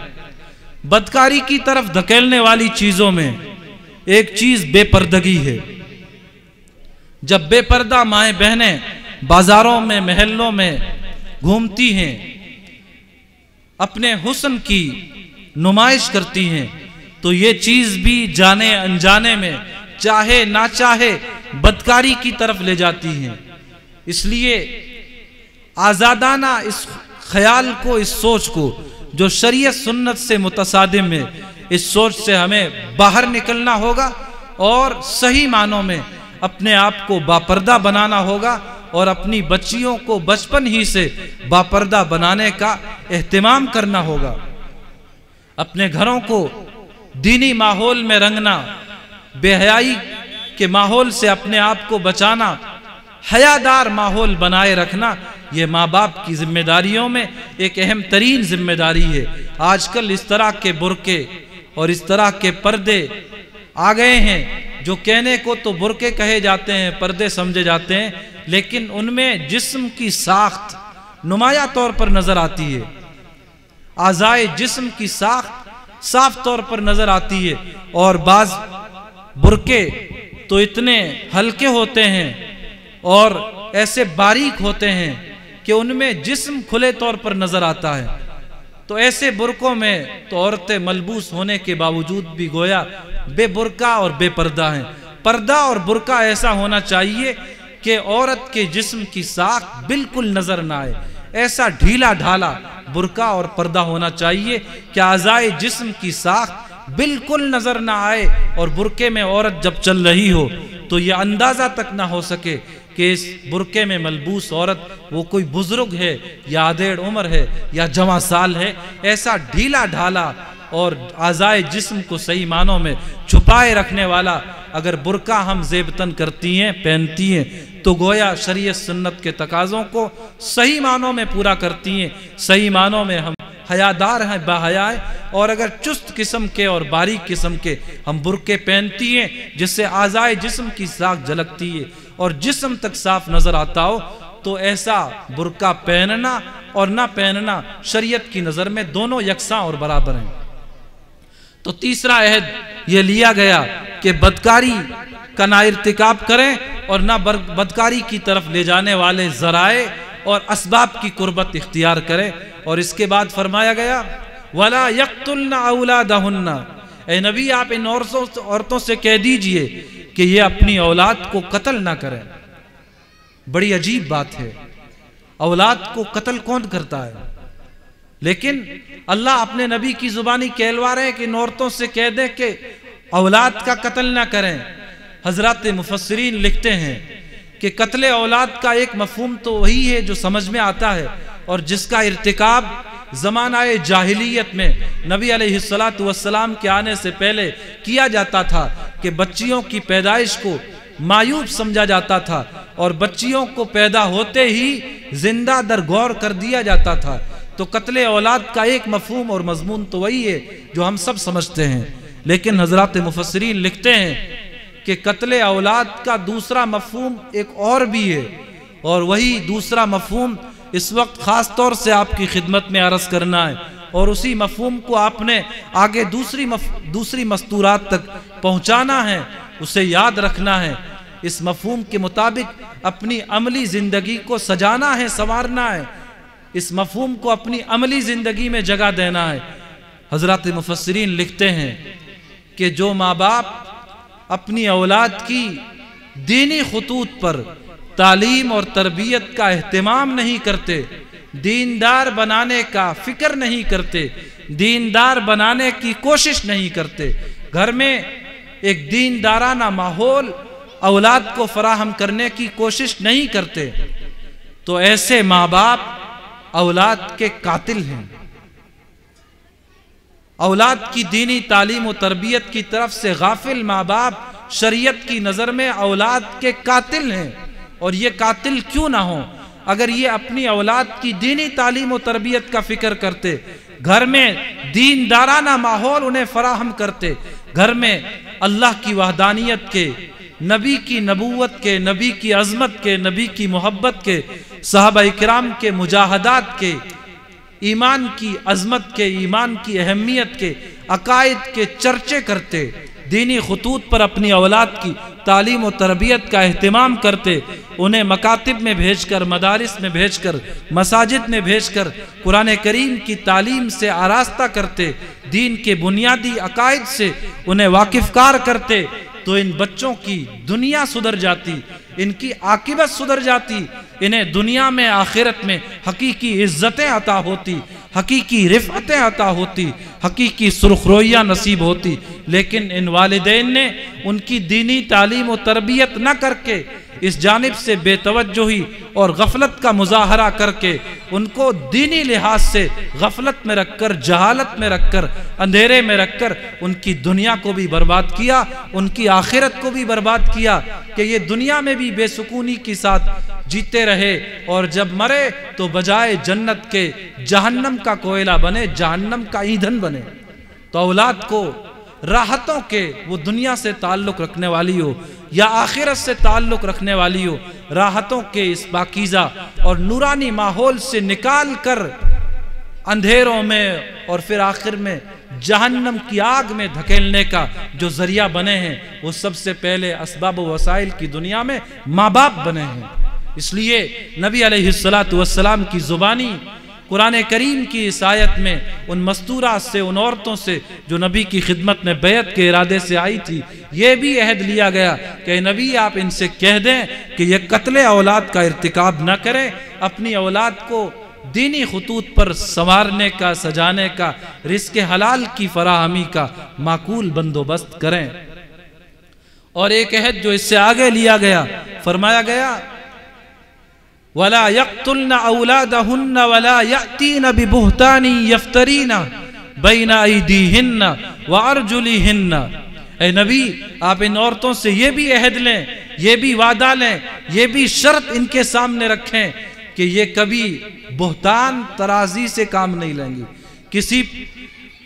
بدکاری کی طرف دھکیلنے والی چیزوں میں ایک چیز بے پردگی ہے۔ جب بے پردہ مائیں بہنیں بازاروں میں، محلوں میں گھومتی ہیں، اپنے حسن کی نمائش کرتی ہیں، تو یہ چیز بھی جانے انجانے میں چاہے نہ چاہے بدکاری کی طرف لے جاتی ہیں۔ اس لیے آزادانہ اس خیال کو، اس سوچ کو جو شریعت سنت سے متصادم ہے، اس سوچ سے ہمیں باہر نکلنا ہوگا اور صحیح معنوں میں اپنے آپ کو باپردہ بنانا ہوگا اور اپنی بچیوں کو بچپن ہی سے باپردہ بنانے کا اہتمام کرنا ہوگا۔ اپنے گھروں کو دینی ماحول میں رنگنا، بے حیائی کہ ماحول سے اپنے آپ کو بچانا، حیادار ماحول بنائے رکھنا، یہ ماں باپ کی ذمہ داریوں میں ایک اہم ترین ذمہ داری ہے۔ آج کل اس طرح کے برقعے اور اس طرح کے پردے آ گئے ہیں جو کہنے کو تو برقعے کہے جاتے ہیں، پردے سمجھے جاتے ہیں، لیکن ان میں جسم کی ساخت نمایاں طور پر نظر آتی ہے، اعضائے جسم کی ساخت صاف طور پر نظر آتی ہے۔ اور بعض برقعے تو اتنے ہلکے ہوتے ہیں اور ایسے باریک ہوتے ہیں کہ ان میں جسم کھلے طور پر نظر آتا ہے۔ تو ایسے برقعوں میں تو عورتیں ملبوس ہونے کے باوجود بھی گویا بے برقع اور بے پردہ ہیں۔ پردہ اور برقع ایسا ہونا چاہیے کہ عورت کے جسم کی ساخت بالکل نظر نہ آئے، ایسا ڈھیلا ڈھالا برقع اور پردہ ہونا چاہیے کہ اعضائے جسم کی ساخت بالکل نظر نہ آئے، اور برقعے میں عورت جب چل رہی ہو تو یہ اندازہ تک نہ ہو سکے کہ اس برقعے میں ملبوس عورت وہ کوئی بزرگ ہے یا آدھیڑ عمر ہے یا جوان سال ہے۔ ایسا ڈھیلا ڈھالا اور اعضائے جسم کو صحیح معنوں میں چھپائے رکھنے والا اگر برقع ہم زیبتن کرتی ہیں، پہنتی ہیں، تو گویا شریعت سنت کے تقاضوں کو صحیح معنوں میں پورا کرتی ہیں، صحیح معنوں میں ہم حیادار ہیں، باحیا ہیں۔ اور اگر چست قسم کے اور باریک قسم کے ہم برقعے پہنتی ہیں جس سے اعضائے جسم کی ساخت جھلکتی ہے اور جسم تک صاف نظر آتا ہو، تو ایسا برقع پہننا اور نہ پہننا شریعت کی نظر میں دونوں یکساں اور برابر ہیں۔ تو تیسرا عہد یہ لیا گیا کہ بدکاری کا نہ ارتکاب کریں اور نہ بدکاری کی طرف لے جانے والے ذرائع اور اسباب کی قربت اختیار کریں۔ اور اس کے بعد فرمایا گیا وَلَا يَقْتُلْنَ أَوْلَادَهُنَّ، اے نبی آپ ان عورتوں سے کہہ دیجئے کہ یہ اپنی اولاد کو قتل نہ کریں۔ بڑی عجیب بات ہے، اولاد کو قتل کون کرتا ہے؟ لیکن اللہ اپنے نبی کی زبانی کہلوا رہے ہیں کہ ان عورتوں سے کہہ دیں کہ اولاد کا قتل نہ کریں۔ حضرات مفسرین لکھتے ہیں کہ قتل اولاد کا ایک مفہوم تو وہی ہے جو سمجھ میں آتا ہے اور جس کا ارتکاب زمانہ جاہلیت میں نبی علیہ السلام کے آنے سے پہلے کیا جاتا تھا کہ بچیوں کی پیدائش کو معیوب سمجھا جاتا تھا اور بچیوں کو پیدا ہوتے ہی زندہ درگور کر دیا جاتا تھا۔ تو قتل اولاد کا ایک مفہوم اور مضمون تو وہی ہے جو ہم سب سمجھتے ہیں، لیکن حضرات مفسرین لکھتے ہیں کہ قتل اولاد کا دوسرا مفہوم ایک اور بھی ہے، اور وہی دوسرا مفہوم اس وقت خاص طور سے آپ کی خدمت میں عرض کرنا ہے، اور اسی مفہوم کو آپ نے آگے دوسری مستورات تک پہنچانا ہے، اسے یاد رکھنا ہے۔ اس مفہوم کے مطابق اپنی عملی زندگی کو سجانا ہے، سنوارنا ہے، اس مفہوم کو اپنی عملی زندگی میں جگہ دینا ہے۔ حضرات مفسرین لکھتے ہیں کہ جو ماں باپ اپنی اولاد کی دینی خطوط پر تعلیم اور تربیت کا اہتمام نہیں کرتے، دیندار بنانے کا فکر نہیں کرتے، دیندار بنانے کی کوشش نہیں کرتے، گھر میں ایک دیندارانہ ماحول اولاد کو فراہم کرنے کی کوشش نہیں کرتے، تو ایسے ماں باپ اولاد کے قاتل ہیں۔ اولاد کی دینی تعلیم و تربیت کی طرف سے غافل ماں باپ شریعت کی نظر میں اولاد کے قاتل ہیں، اور یہ قاتل کیوں نہ ہوں؟ اگر یہ اپنی اولاد کی دینی تعلیم و تربیت کا فکر کرتے، گھر میں دیندارانہ ماحول انہیں فراہم کرتے، گھر میں اللہ کی وحدانیت کے، نبی کی نبوت کے، نبی کی عظمت کے، نبی کی محبت کے، صحابہ کرام کے مجاہدات کے، ایمان کی عظمت کے، ایمان کی اہمیت کے، عقائد کے چرچے کرتے، دینی خطوط پر اپنی اولاد کی تعلیم و تربیت کا اہتمام کرتے، انہیں مکاتب میں بھیج کر، مدارس میں بھیج کر، مساجد میں بھیج کر قرآن کریم کی تعلیم سے آراستہ کرتے، دین کے بنیادی عقائد سے انہیں واقف کار کرتے، تو ان بچوں کی دنیا سدھر جاتی، ان کی عاقبت سدھر جاتی، انہیں دنیا میں آخرت میں حقیقی عزتیں عطا ہوتی، حقیقی رفعتیں عطا ہوتی، حقیقی سرخرویاں نصیب ہوتی۔ لیکن ان والدین نے ان کی دینی تعلیم و تربیت نہ کر کے اس جانب سے بے توجہی اور غفلت کا مظاہرہ کر کے ان کو دینی لحاظ سے غفلت میں رکھ کر، جہالت میں رکھ کر، اندھیرے میں رکھ کر ان کی دنیا کو بھی برباد کیا، ان کی آخرت کو بھی برباد کیا کہ یہ دنیا میں بھی بے سکونی کے ساتھ جیتے رہے اور جب مرے تو بجائے جنت کے جہنم کا کوئلہ بنے، جہنم کا ایندھن بنے۔ تو اولاد کو راحتوں کے وہ دنیا سے تعلق رکھنے والی ہو یا آخرت سے تعلق رکھنے والی ہو، راحتوں کے اس پاکیزہ اور نورانی ماحول سے نکال کر اندھیروں میں اور پھر آخر میں جہنم کی آگ میں دھکیلنے کا جو ذریعہ بنے ہیں وہ سب سے پہلے اسباب و وسائل کی دنیا میں ماں باپ بنے ہیں۔ اس لیے نبی علیہ السلام کی زبانی قرآن کریم کی اس آیت میں ان مستورات سے، ان عورتوں سے جو نبی کی خدمت میں بیعت کے ارادے سے آئی تھی، یہ بھی عہد لیا گیا کہ نبی آپ ان سے کہہ دیں کہ یہ قتل اولاد کا ارتکاب نہ کریں، اپنی اولاد کو دینی خطوط پر سنوارنے کا، سجانے کا، رزق حلال کی فراہمی کا معقول بندوبست کریں۔ اور ایک عہد جو اس سے آگے لیا گیا، فرمایا گیا وَلَا يَقْتُلْنَ أَوْلَادَهُنَّ وَلَا يَأْتِينَ بِبُهْتَانٍ يَفْتَرِينَ بَيْنَ أَيْدِيهِنَّ وَأَرْجُلِهِنَّ۔ اے نبی آپ ان عورتوں سے یہ بھی عہد لیں، یہ بھی وعدہ لیں، یہ بھی شرط ان کے سامنے رکھیں کہ یہ کبھی بہتان ترازی سے کام نہیں لیں گی، کسی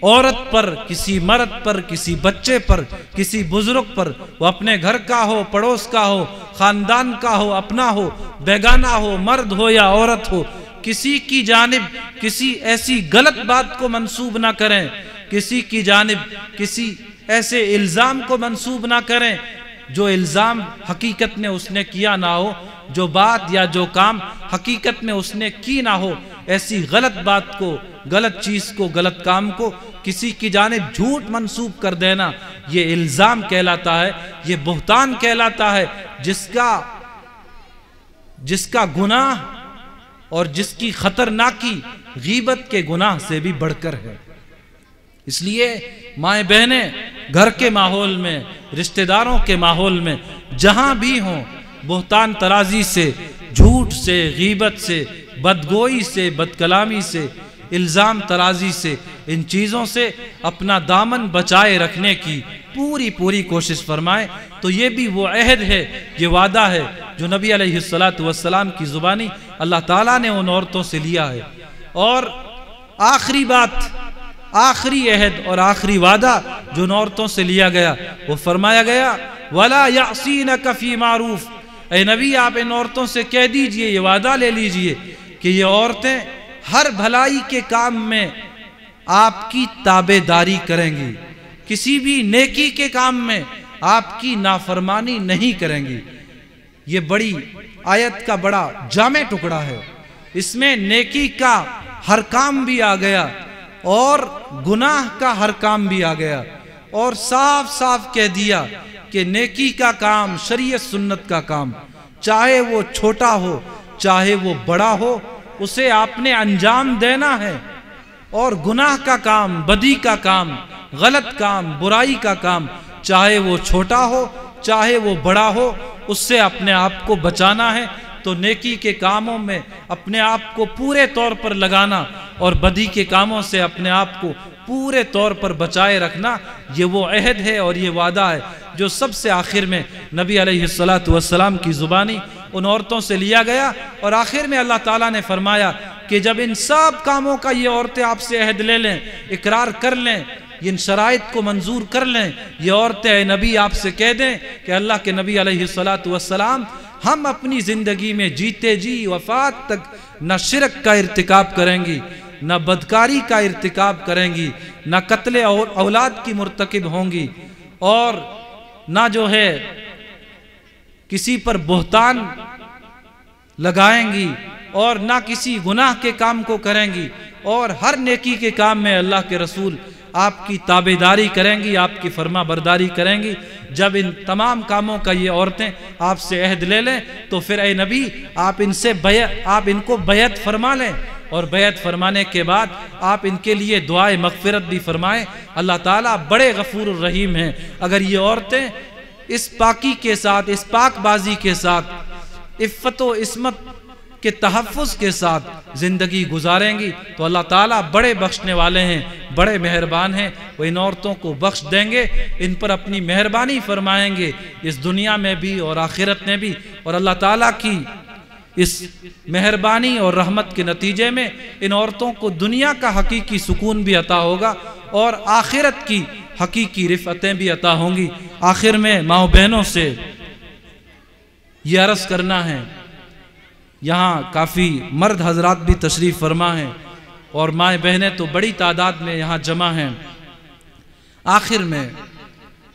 عورت پر، کسی مرد پر، کسی بچے پر، کسی بزرگ پر، وہ اپنے گھر کا ہو، پڑوس کا ہو، خاندان کا ہو، اپنا ہو، بیگانہ ہو، مرد ہو یا عورت ہو، کسی کی جانب کسی ایسی غلط بات کو منسوب نہ کریں، کسی کی جانب کسی ایسے الزام کو منسوب نہ کریں جو الزام حقیقت میں اس نے کیا نہ ہو، جو بات یا جو کام حقیقت میں اس نے کی نہ ہو، ایسی غلط بات کو، غلط چیز کو، غلط کام کو کسی کی جانب جھوٹ منسوب کر دینا یہ الزام کہلاتا ہے، یہ بہتان کہلاتا ہے، جس کا گناہ اور جس کی خطرناکی غیبت کے گناہ سے بھی بڑھ کر ہے۔ اس لیے مائیں بہنیں گھر کے ماحول میں، رشتہ داروں کے ماحول میں جہاں بھی ہوں، بہتان ترازی سے، جھوٹ سے، غیبت سے، بدگوئی سے، بدکلامی سے، الزام ترازی سے، ان چیزوں سے اپنا دامن بچائے رکھنے کی پوری کوشش فرمائیں۔ تو یہ بھی وہ عہد ہے، یہ وعدہ ہے جو نبی علیہ السلام کی زبانی اللہ تعالیٰ نے ان عورتوں سے لیا ہے۔ اور آخری بات، آخری عہد اور آخری وعدہ جو ان عورتوں سے لیا گیا وہ فرمایا گیا وَلَا يَعْصِينَكَ فِي مَعْرُوفٍ۔ اے نبی آپ ان عورتوں سے کہہ دیجئے، یہ وعدہ لے لیجئے کہ یہ عورتیں ہر بھلائی کے کام میں آپ کی تابعداری کریں گی، کسی بھی نیکی کے کام میں آپ کی نافرمانی نہیں کریں گی۔ یہ بڑی آیت کا بڑا جامع ٹکڑا ہے، اس میں نیکی کا ہر کام بھی آ گیا اور گناہ کا ہر کام بھی آ گیا، اور صاف صاف کہہ دیا کہ نیکی کا کام، شریعت سنت کا کام، چاہے وہ چھوٹا ہو چاہے وہ بڑا ہو، اسے آپ نے انجام دینا ہے، اور گناہ کا کام، بدی کا کام، غلط کام، برائی کا کام، چاہے وہ چھوٹا ہو چاہے وہ بڑا ہو، اس سے اپنے آپ کو بچانا ہے۔ تو نیکی کے کاموں میں اپنے آپ کو پورے طور پر لگانا اور بدی کے کاموں سے اپنے آپ کو پورے طور پر بچائے رکھنا، یہ وہ عہد ہے اور یہ وعدہ ہے جو سب سے آخر میں نبی علیہ السلام کی زبانی ان عورتوں سے لیا گیا۔ اور آخر میں اللہ تعالیٰ نے فرمایا کہ جب ان سب کاموں کا یہ عورتیں آپ سے عہد لے لیں، اقرار کر لیں، ان شرائط کو منظور کر لیں، یہ عورتیں اے نبی آپ سے کہہ دیں کہ اللہ کے نبی علیہ السلام ہم اپنی زندگی میں جیتے جی وفات تک نہ شرک کا ارتکاب کریں گی، نہ بدکاری کا ارتکاب کریں گی، نہ قتل اولاد کی مرتکب ہوں گی، اور نہ جو ہے کسی پر بہتان لگائیں گی، اور نہ کسی گناہ کے کام کو کریں گی، اور ہر نیکی کے کام میں اللہ کے رسول آپ کی تابعداری کریں گی، آپ کی فرما برداری کریں گی۔ جب ان تمام کاموں کا یہ عورتیں آپ سے عہد لے لیں تو پھر اے نبی آپ ان کو بیعت فرما لیں، اور بیعت فرمانے کے بعد آپ ان کے لیے دعائے مغفرت بھی فرمائیں۔ اللہ تعالیٰ بڑے غفور الرحیم ہیں۔ اگر یہ عورتیں اس پاکی کے ساتھ، اس پاک بازی کے ساتھ، عفت و عصمت کے تحفظ کے ساتھ زندگی گزاریں گی تو اللہ تعالیٰ بڑے بخشنے والے ہیں، بڑے مہربان ہیں۔ وہ ان عورتوں کو بخش دیں گے، ان پر اپنی مہربانی فرمائیں گے اس دنیا میں بھی اور آخرت میں بھی، اور اللہ تعالیٰ کی اس مہربانی اور رحمت کے نتیجے میں ان عورتوں کو دنیا کا حقیقی سکون بھی عطا ہوگا اور آخرت کی حقیقی رفعتیں بھی عطا ہوں گی۔ آخر میں ماؤں بہنوں سے یہ عرض کرنا ہے، یہاں کافی مرد حضرات بھی تشریف فرما ہیں اور مائیں بہنیں تو بڑی تعداد میں یہاں جمع ہیں۔ آخر میں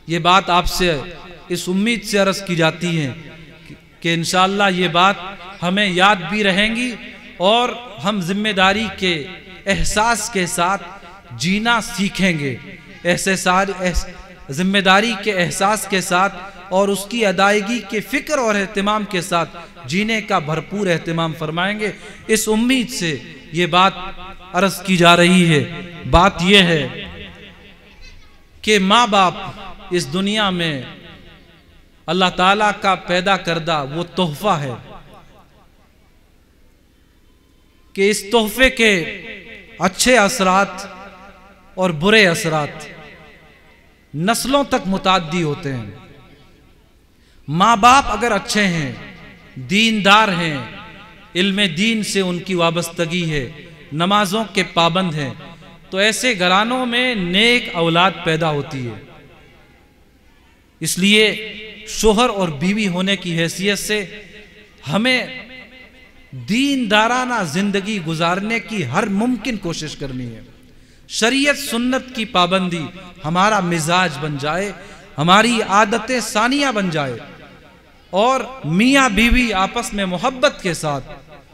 یہ بات آپ سے اس امید سے عرض کی جاتی ہے کہ انشاءاللہ یہ بات ہمیں یاد بھی رہیں گی اور ہم ذمہ داری کے احساس کے ساتھ جینا سیکھیں گے، ذمہ داری کے احساس کے ساتھ اور اس کی ادائیگی کے فکر اور اہتمام کے ساتھ جینے کا بھرپور اہتمام فرمائیں گے۔ اس امید سے یہ بات عرض کی جا رہی ہے۔ بات یہ ہے کہ ماں باپ اس دنیا میں اللہ تعالیٰ کا پیدا کردہ وہ تحفہ ہے کہ اس تحفے کے اچھے اثرات اور برے اثرات نسلوں تک متعدی ہوتے ہیں۔ ماں باپ اگر اچھے ہیں، دیندار ہیں، علم دین سے ان کی وابستگی ہے، نمازوں کے پابند ہیں، تو ایسے گھرانوں میں نیک اولاد پیدا ہوتی ہے۔ اس لیے شوہر اور بیوی ہونے کی حیثیت سے ہمیں دیندارانہ زندگی گزارنے کی ہر ممکن کوشش کرنی ہے۔ شریعت سنت کی پابندی ہمارا مزاج بن جائے، ہماری عادتیں ثانیہ بن جائے، اور میاں بیوی آپس میں محبت کے ساتھ،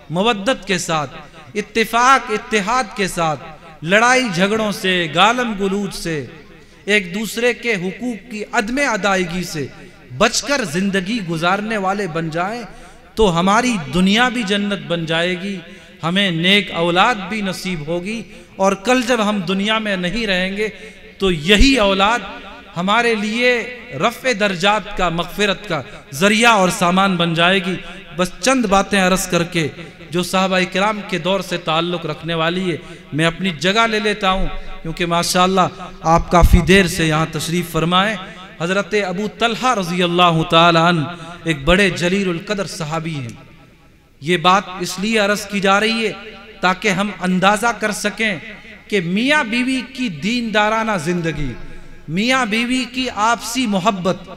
مودت کے ساتھ، اتفاق اتحاد کے ساتھ، لڑائی جھگڑوں سے، گالم گلوچ سے، ایک دوسرے کے حقوق کی عدم ادائیگی سے بچ کر زندگی گزارنے والے بن جائیں تو ہماری دنیا بھی جنت بن جائے گی، ہمیں نیک اولاد بھی نصیب ہوگی، اور کل جب ہم دنیا میں نہیں رہیں گے تو یہی اولاد ہمارے لیے رفع درجات کا، مغفرت کا ذریعہ اور سامان بن جائے گی۔ بس چند باتیں عرض کر کے جو صحابہ کرام کے دور سے تعلق رکھنے والی ہے میں اپنی جگہ لے لیتا ہوں، کیونکہ ماشاءاللہ آپ کافی دیر سے یہاں تشریف فرمائیں۔ حضرت ابو طلحہ رضی اللہ تعالی عنہ ایک بڑے جلیل القدر صحابی ہیں۔ یہ بات اس لیے عرض کی جا رہی ہے تاکہ ہم اندازہ کر سکیں کہ میاں بیوی کی دیندارانہ زندگی، میاں بیوی کی آپسی محبت،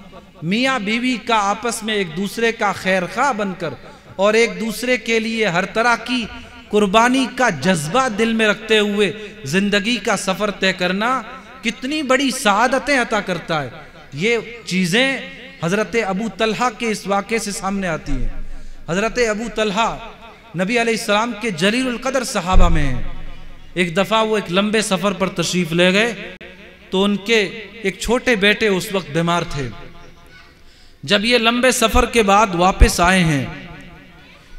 میاں بیوی کا آپس میں ایک دوسرے کا خیر خواہ بن کر اور ایک دوسرے کے لیے ہر طرح کی قربانی کا جذبہ دل میں رکھتے ہوئے زندگی کا سفر طے کرنا کتنی بڑی سعادتیں عطا کرتا ہے۔ یہ چیزیں حضرت ابو طلحہ کے اس واقعے سے سامنے آتی ہیں۔ حضرت ابو طلحہ نبی علیہ السلام کے جلیل القدر صحابہ میں ہیں۔ ایک دفعہ وہ ایک لمبے سفر پر تشریف لے گئے تو ان کے ایک چھوٹے بیٹے اس وقت بیمار تھے۔ جب یہ لمبے سفر کے بعد واپس آئے ہیں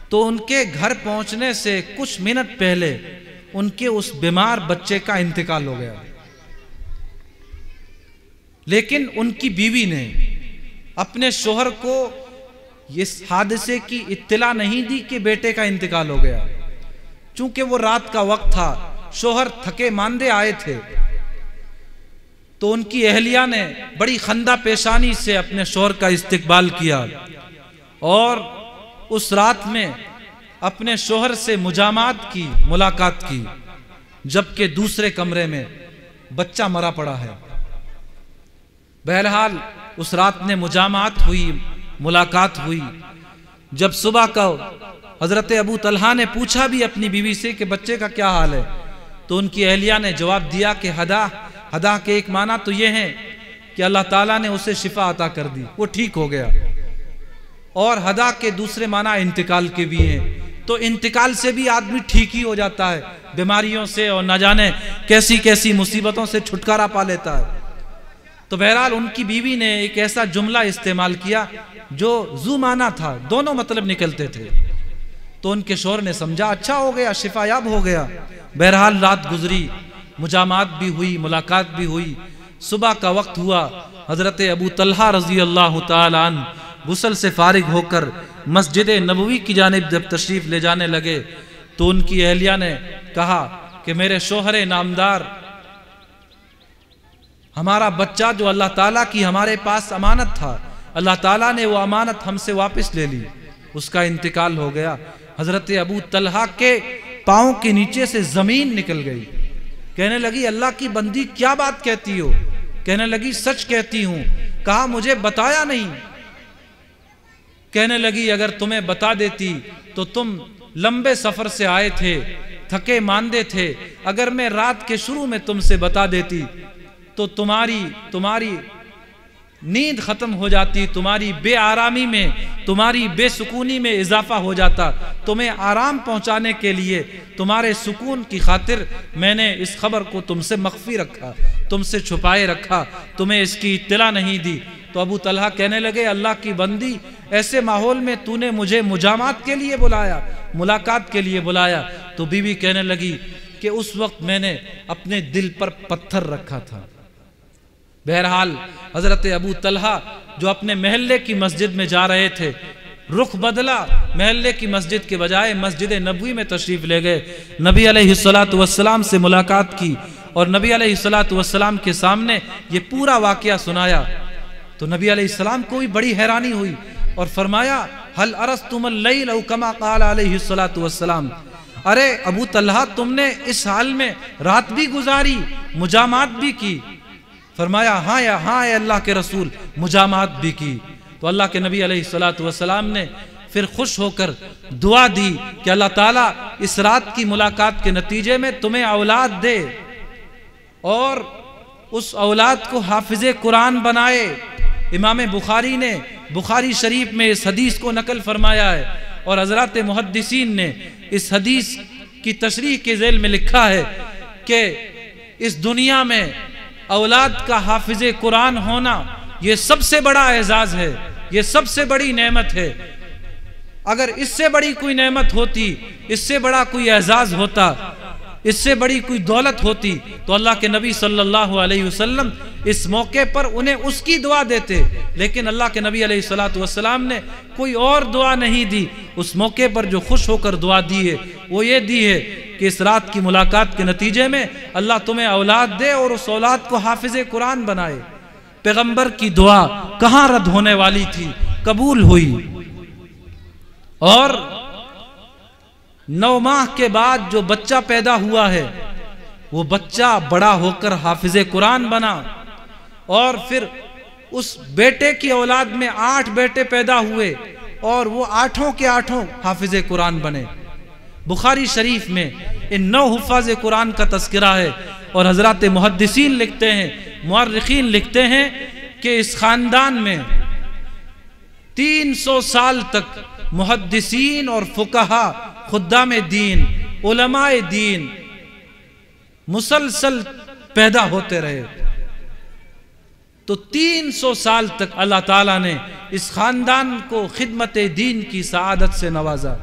تو ان کے گھر پہنچنے سے کچھ منٹ پہلے ان کے اس بیمار بچے کا انتقال ہو گیا، لیکن ان کی بیوی نے اپنے شوہر کو اس حادثے کی اطلاع نہیں دی کہ بیٹے کا انتقال ہو گیا۔ چونکہ وہ رات کا وقت تھا، شوہر تھکے ماندے آئے تھے، تو ان کی اہلیہ نے بڑی خندہ پیشانی سے اپنے شوہر کا استقبال کیا اور اس رات میں اپنے شوہر سے مجامعات کی، ملاقات کی، جبکہ دوسرے کمرے میں بچہ مرا پڑا ہے۔ بہرحال اس رات نے مجامعات ہوئی، ملاقات ہوئی۔ جب صبح کا حضرت ابو طلحہ نے پوچھا بھی اپنی بیوی سے کہ بچے کا کیا حال ہے، تو ان کی اہلیہ نے جواب دیا کہ ہدا کے ایک معنی تو یہ ہے کہ اللہ تعالیٰ نے اسے شفا عطا کر دی، وہ ٹھیک ہو گیا، اور ہدا کے دوسرے معنی انتقال کے بھی ہیں۔ تو انتقال سے بھی آدمی ٹھیک ہی ہو جاتا ہے، بیماریوں سے اور نہ جانے کیسی کیسی مصیبتوں سے چھٹکارا پا لیتا ہے۔ تو بہرحال ان کی بیوی نے ایک ایسا جملہ استعمال کیا جو ذو معنی تھا، دونوں مطلب نکلتے تھے تو ان کے شوہر نے سمجھا اچھا ہو گیا، شفا یاب ہو گیا۔ بہرحال رات گزری، مجامعات بھی ہوئی، ملاقات بھی ہوئی۔ صبح کا وقت ہوا، حضرت ابو طلحہ رضی اللہ تعالیٰ عنہ غسل سے فارغ ہو کر مسجد نبوی کی جانب جب تشریف لے جانے لگے تو ان کی اہلیہ نے کہا کہ میرے شوہر نامدار، ہمارا بچہ جو اللہ تعالیٰ کی ہمارے پاس امانت تھا، اللہ تعالیٰ نے وہ امانت ہم سے واپس لے لی، اس کا انتقال ہو گیا۔ حضرت ابو طلحہ کے پاؤں کے نیچے سے زمین نکل گئی۔ کہنے لگی اللہ کی بندی کیا بات کہتی ہو؟ کہنے لگی سچ کہتی ہوں۔ کہا مجھے بتایا نہیں۔ کہنے لگی اگر تمہیں بتا دیتی تو تم لمبے سفر سے آئے تھے، تھکے ماندے تھے، اگر میں رات کے شروع میں تم سے بتا دیتی تو تمہاری نیند ختم ہو جاتی، تمہاری بے آرامی میں، تمہاری بے سکونی میں اضافہ ہو جاتا۔ تمہیں آرام پہنچانے کے لیے، تمہارے سکون کی خاطر میں نے اس خبر کو تم سے مخفی رکھا، تم سے چھپائے رکھا، تمہیں اس کی اطلاع نہیں دی۔ تو ابو طلحہ کہنے لگے اللہ کی بندی، ایسے ماحول میں تو نے مجھے مجامعات کے لیے بلایا، ملاقات کے لیے بلایا؟ تو بیوی کہنے لگی کہ اس وقت میں نے اپنے دل پر پتھر رکھا تھا۔ بہرحال حضرت ابو طلحہ جو اپنے محلے کی مسجد میں جا رہے تھے، رخ بدلا، محلے کی مسجد کے بجائے مسجد نبوی میں تشریف لے گئے، نبی علیہ السلام سے ملاقات کی اور نبی علیہ السلام کے سامنے یہ پورا واقعہ سنایا۔ تو نبی علیہ السلام کو بھی بڑی حیرانی ہوئی اور فرمایا هل ارستم اللیل او کما قال علیہ السلام، ارے ابو طلحہ تم نے اس حال میں رات بھی گزاری، مجامعات بھی کی؟ فرمایا ہاں اے اللہ کے رسول، مجامعات بھی کی۔ تو اللہ کے نبی علیہ السلام نے پھر خوش ہو کر دعا دی کہ اللہ تعالیٰ اس رات کی ملاقات کے نتیجے میں تمہیں اولاد دے اور اس اولاد کو حافظ قرآن بنائے۔ امام بخاری نے بخاری شریف میں اس حدیث کو نقل فرمایا ہے اور حضرات محدثین نے اس حدیث کی تشریح کے ذیل میں لکھا ہے کہ اس دنیا میں اولاد کا حافظ قرآن ہونا یہ سب سے بڑا اعزاز ہے، یہ سب سے بڑی نعمت ہے۔ اگر اس سے بڑی کوئی نعمت ہوتی، اس سے بڑا کوئی اعزاز ہوتا، اس سے بڑی کوئی دولت ہوتی تو اللہ کے نبی صلی اللہ علیہ وسلم اس موقع پر انہیں اس کی دعا دیتے، لیکن اللہ کے نبی علیہ السلام نے کوئی اور دعا نہیں دی۔ اس موقع پر جو خوش ہو کر دعا دی ہے وہ یہ دی ہے کہ اس رات کی ملاقات کے نتیجے میں اللہ تمہیں اولاد دے اور اس اولاد کو حافظ قرآن بنائے۔ پیغمبر کی دعا کہاں رد ہونے والی تھی، قبول ہوئی۔ اور 9 ماہ کے بعد جو بچہ پیدا ہوا ہے وہ بچہ بڑا ہو کر حافظ قرآن بنا، اور پھر اس بیٹے کی اولاد میں 8 بیٹے پیدا ہوئے اور وہ 8 کے 8 حافظ قرآن بنے۔ بخاری شریف میں ان 9 حفاظ قرآن کا تذکرہ ہے اور حضرات محدثین لکھتے ہیں، مورخین لکھتے ہیں کہ اس خاندان میں 300 سال تک محدثین اور فقہا، خدام دین، علماء دین مسلسل پیدا ہوتے رہے۔ تو 300 سال تک اللہ تعالیٰ نے اس خاندان کو خدمت دین کی سعادت سے نوازا،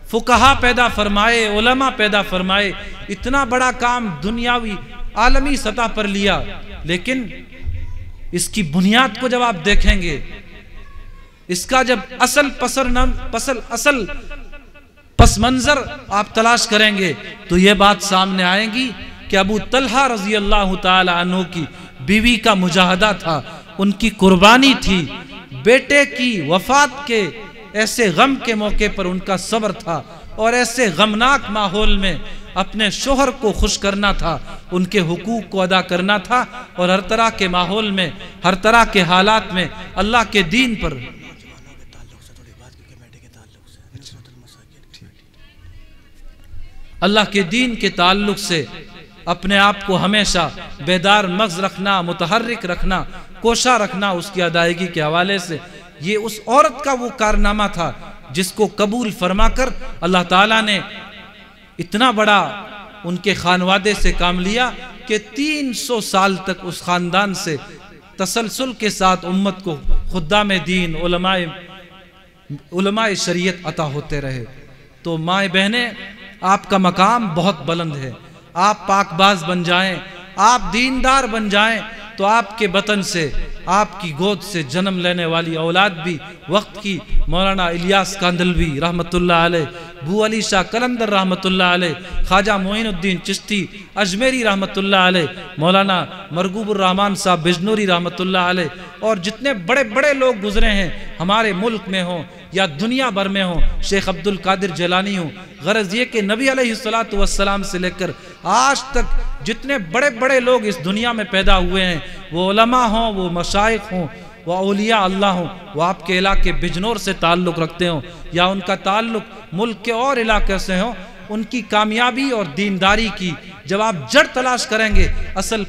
فقہا پیدا فرمائے، علماء پیدا فرمائے، اتنا بڑا کام دنیاوی عالمی سطح پر لیا، لیکن اس کی بنیاد کو جب آپ دیکھیں گے، اس کا جب اصل پس منظر آپ تلاش کریں گے تو یہ بات سامنے آئے گی کہ ابو طلحہ رضی اللہ تعالی عنہ کی بیوی کا مجاہدہ تھا، ان کی قربانی تھی، بیٹے کی وفات کے ایسے غم کے موقع پر ان کا صبر تھا، اور ایسے غمناک ماحول میں اپنے شوہر کو خوش کرنا تھا، ان کے حقوق کو ادا کرنا تھا، اور ہر طرح کے ماحول میں، ہر طرح کے حالات میں اللہ کے دین پر اللہ کے دین کے تعلق سے اپنے آپ کو ہمیشہ بیدار مغز رکھنا، متحرک رکھنا، کوشاں رکھنا اس کی ادائیگی کے حوالے سے، یہ اس عورت کا وہ کارنامہ تھا جس کو قبول فرما کر اللہ تعالیٰ نے اتنا بڑا ان کے خانوادے سے کام لیا کہ 300 سال تک اس خاندان سے تسلسل کے ساتھ امت کو خدام دین، علماء شریعت عطا ہوتے رہے۔ تو مائیں بہنیں، آپ کا مقام بہت بلند ہے، آپ پاک باز بن جائیں، آپ دیندار بن جائیں تو آپ کے بطن سے، آپ کی گود سے جنم لینے والی اولاد بھی وقت کی مولانا الیاس کاندھلوی رحمت اللہ علیہ، بو علی شاہ قلندر رحمت اللہ علیہ، خواجہ معین الدین چشتی اجمیری رحمت اللہ علیہ، مولانا مرغوب الرحمان صاحب بجنوری رحمت اللہ علیہ، اور جتنے بڑے بڑے لوگ گزرے ہیں ہمارے ملک میں ہوں یا دنیا بھر میں ہوں، شیخ عبد القادر جیلانی ہوں، غرض یہ کہ نبی علیہ السلام سے لے کر آج تک جتنے بڑے بڑے لوگ اس دنیا میں پیدا ہوئے ہیں، وہ علماء ہوں، وہ مشائخ ہوں، وہ اولیاء اللہ ہوں، وہ آپ کے علاقے بجنور سے تعلق رکھتے ہوں یا ان کا تعلق ملک کے اور علاقے سے ہوں، ان کی کامیابی اور دینداری کی جب آپ جڑ تلاش کریں گے، اصل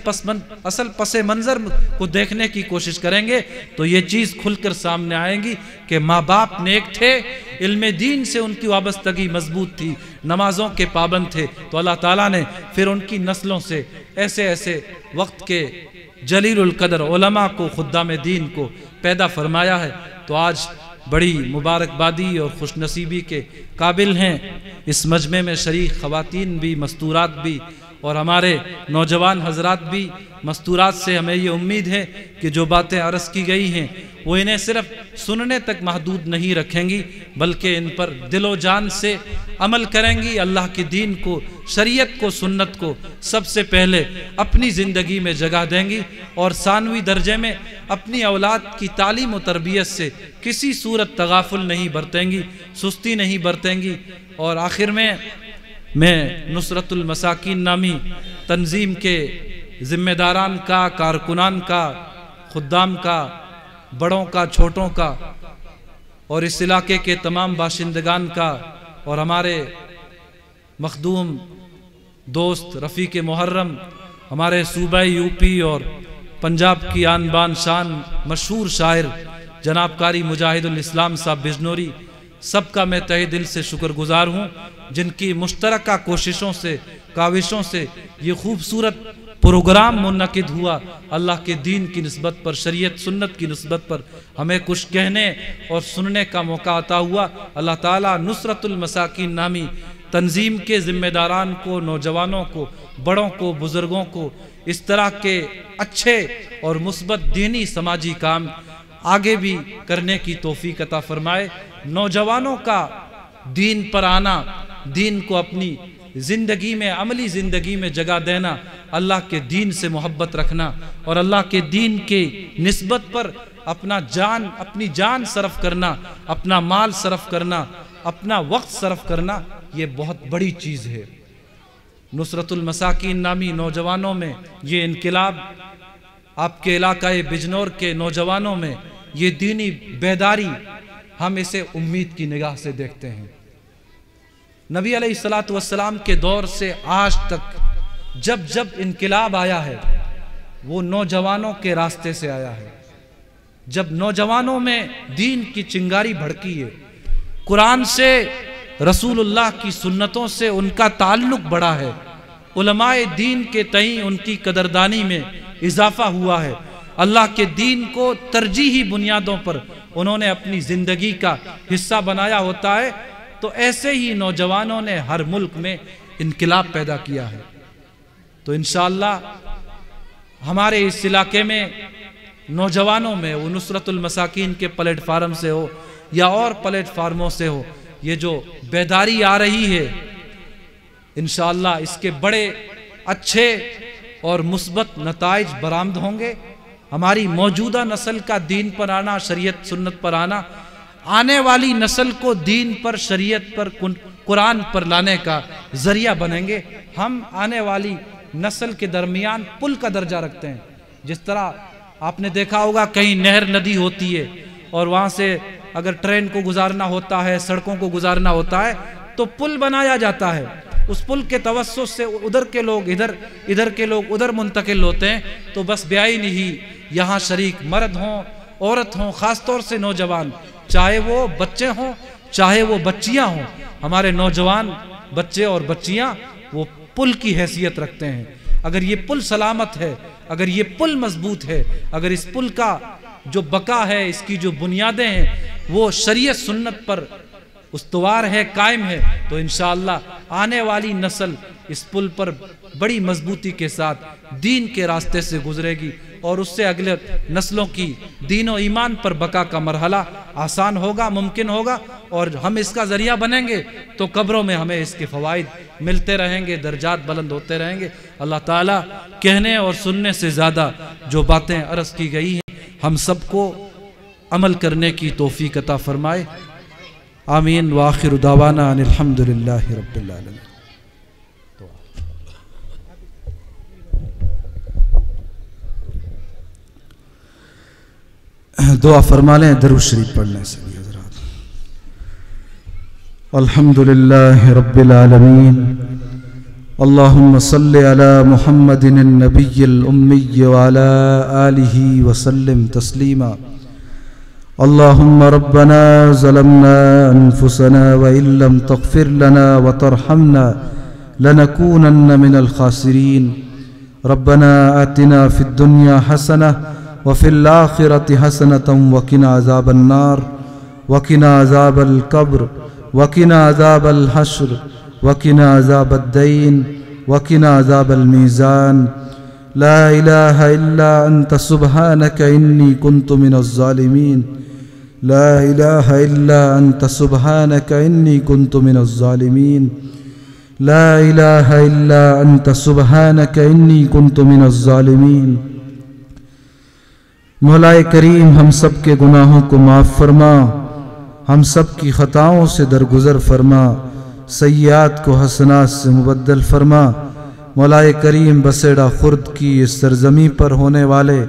پس منظر کو دیکھنے کی کوشش کریں گے تو یہ چیز کھل کر سامنے آئیں گی کہ ماں باپ نیک تھے، علم دین سے ان کی وابستگی مضبوط تھی، نمازوں کے پابند تھے، تو اللہ تعالیٰ نے پھر ان کی نسلوں سے ایسے ایسے وقت کے جلیل القدر علماء کو، خدام دین کو پیدا فرمایا ہے۔ تو آج بڑی مبارکبادی اور خوش نصیبی کے قابل ہیں اس مجمع میں شریک خواتین بھی، مستورات بھی، اور ہمارے نوجوان حضرات بھی۔ مستورات سے ہمیں یہ امید ہے کہ جو باتیں عرض کی گئی ہیں وہ انہیں صرف سننے تک محدود نہیں رکھیں گی، بلکہ ان پر دل و جان سے عمل کریں گی، اللہ کے دین کو، شریعت کو، سنت کو سب سے پہلے اپنی زندگی میں جگہ دیں گی، اور ثانوی درجے میں اپنی اولاد کی تعلیم و تربیت سے کسی صورت تغافل نہیں برتیں گی، سستی نہیں برتیں گی۔ اور آخر میں نصرت المساکین نامی تنظیم کے ذمہ داران کا، کارکنان کا، خدام کا، بڑوں کا، چھوٹوں کا، اور اس علاقے کے تمام باشندگان کا، اور ہمارے مخدوم دوست رفیق محرم، ہمارے صوبہ یو پی اور پنجاب کی آن بان شان مشہور شاعر جناب قاری مجاہد الاسلام صاحب بجنوری، سب کا میں تہہ دل سے شکر گزار ہوں، جن کی مشترکہ کوششوں سے، کاوشوں سے یہ خوبصورت پروگرام منعقد ہوا۔ اللہ کے دین کی نسبت پر، شریعت سنت کی نسبت پر ہمیں کچھ کہنے اور سننے کا موقع عطا ہوا۔ اللہ تعالیٰ نصرت المساکین نامی تنظیم کے ذمہ داران کو، نوجوانوں کو، بڑوں کو، بزرگوں کو اس طرح کے اچھے اور مثبت دینی سماجی کام آگے بھی کرنے کی توفیق عطا فرمائے۔ نوجوانوں کا دین پر آنا، دین کو اپنی زندگی میں، عملی زندگی میں جگہ دینا، اللہ کے دین سے محبت رکھنا اور اللہ کے دین کے نسبت پر اپنی جان صرف کرنا، اپنا مال صرف کرنا، اپنا وقت صرف کرنا، یہ بہت بڑی چیز ہے۔ نصرت المساکین نامی نوجوانوں میں یہ انقلاب، آپ کے علاقہ بجنور کے نوجوانوں میں یہ دینی بیداری، ہم اسے امید کی نگاہ سے دیکھتے ہیں۔ نبی علیہ السلام کے دور سے آج تک جب جب انقلاب آیا ہے وہ نوجوانوں کے راستے سے آیا ہے۔ جب نوجوانوں میں دین کی چنگاری بھڑکی ہے، قرآن سے، رسول اللہ کی سنتوں سے ان کا تعلق بڑھا ہے، علماء دین کے تئیں ان کی قدردانی میں اضافہ ہوا ہے، اللہ کے دین کو ترجیحی بنیادوں پر انہوں نے اپنی زندگی کا حصہ بنایا ہوتا ہے، تو ایسے ہی نوجوانوں نے ہر ملک میں انقلاب پیدا کیا ہے۔ تو انشاءاللہ ہمارے اس علاقے میں نوجوانوں میں، وہ نصرت المساکین کے پلیٹ فارم سے ہو یا اور پلیٹ فارموں سے ہو، یہ جو بیداری آ رہی ہے، انشاءاللہ اس کے بڑے اچھے اور مثبت نتائج برآمد ہوں گے۔ ہماری موجودہ نسل کا دین پر آنا، شریعت سنت پر آنا، آنے والی نسل کو دین پر، شریعت پر، قرآن پر لانے کا ذریعہ بنیں گے۔ ہم آنے والی نسل کے درمیان پل کا درجہ رکھتے ہیں۔ جس طرح آپ نے دیکھا ہوگا کہیں نہر ندی ہوتی ہے اور وہاں سے اگر ٹرین کو گزارنا ہوتا ہے، سڑکوں کو گزارنا ہوتا ہے تو پل بنایا جاتا ہے، اس پل کے توسط سے ادھر کے لوگ ادھر کے لوگ ادھر منتقل ہوتے ہیں۔ تو بس بیائی نہیں، یہاں شریک مرد ہوں، عورت ہوں، خاص طور سے نوجوان، چاہے وہ بچے ہوں، چاہے وہ بچیاں ہوں، ہمارے نوجوان بچے اور بچیاں وہ پل کی حیثیت رکھتے ہیں۔ اگر یہ پل سلامت ہے، اگر یہ پل مضبوط ہے، اگر اس پل کا جو بقا ہے، اس کی جو بنیادیں ہیں وہ شریعت سنت پر استوار ہے، قائم ہے، تو انشاءاللہ آنے والی نسل اس پل پر بڑی مضبوطی کے ساتھ دین کے راستے سے گزرے گی، اور اس سے اگلے نسلوں کی دین و ایمان پر بقا کا مرحلہ آسان ہوگا، ممکن ہوگا، اور ہم اس کا ذریعہ بنیں گے تو قبروں میں ہمیں اس کے فوائد ملتے رہیں گے، درجات بلند ہوتے رہیں گے۔ اللہ تعالیٰ کہنے اور سننے سے زیادہ جو باتیں عرض کی گئی ہیں ہم سب کو عمل کرنے کی توفیق عطا فرمائے، آمین۔ وآخر دعوانا ان الحمدللہ رب العالمین۔ دعا فرما لیں درود شریف پڑھنے سے بھی حضرات۔ الحمدللہ رب العالمین، اللہم صلی علی محمد النبی الامی وعلی آلہ وسلم تسلیما۔ اللہم ربنا ظلمنا انفسنا وإن لم تغفر لنا وترحمنا لنکونن من الخاسرین۔ ربنا آتنا فی الدنیا حسنہ وفي الآخرة حسنة وقنا عذاب النار وقنا عذاب القبر وقنا عذاب الحشر وقنا عذاب الدين وقنا عذاب الميزان۔ لا إله إلا أنت سبحانك إني كنت من الظالمين۔ لا إله إلا أنت سبحانك إني كنت من الظالمين۔ لا إله إلا أنت سبحانك إني كنت من الظالمين۔ مولا کریم ہم سب کے گناہوں کو معاف فرما، ہم سب کی خطاؤں سے درگزر فرما، سیئات کو حسنات سے مبدل فرما۔ مولا کریم بسیڑا خرد کی اس سرزمین پر ہونے والے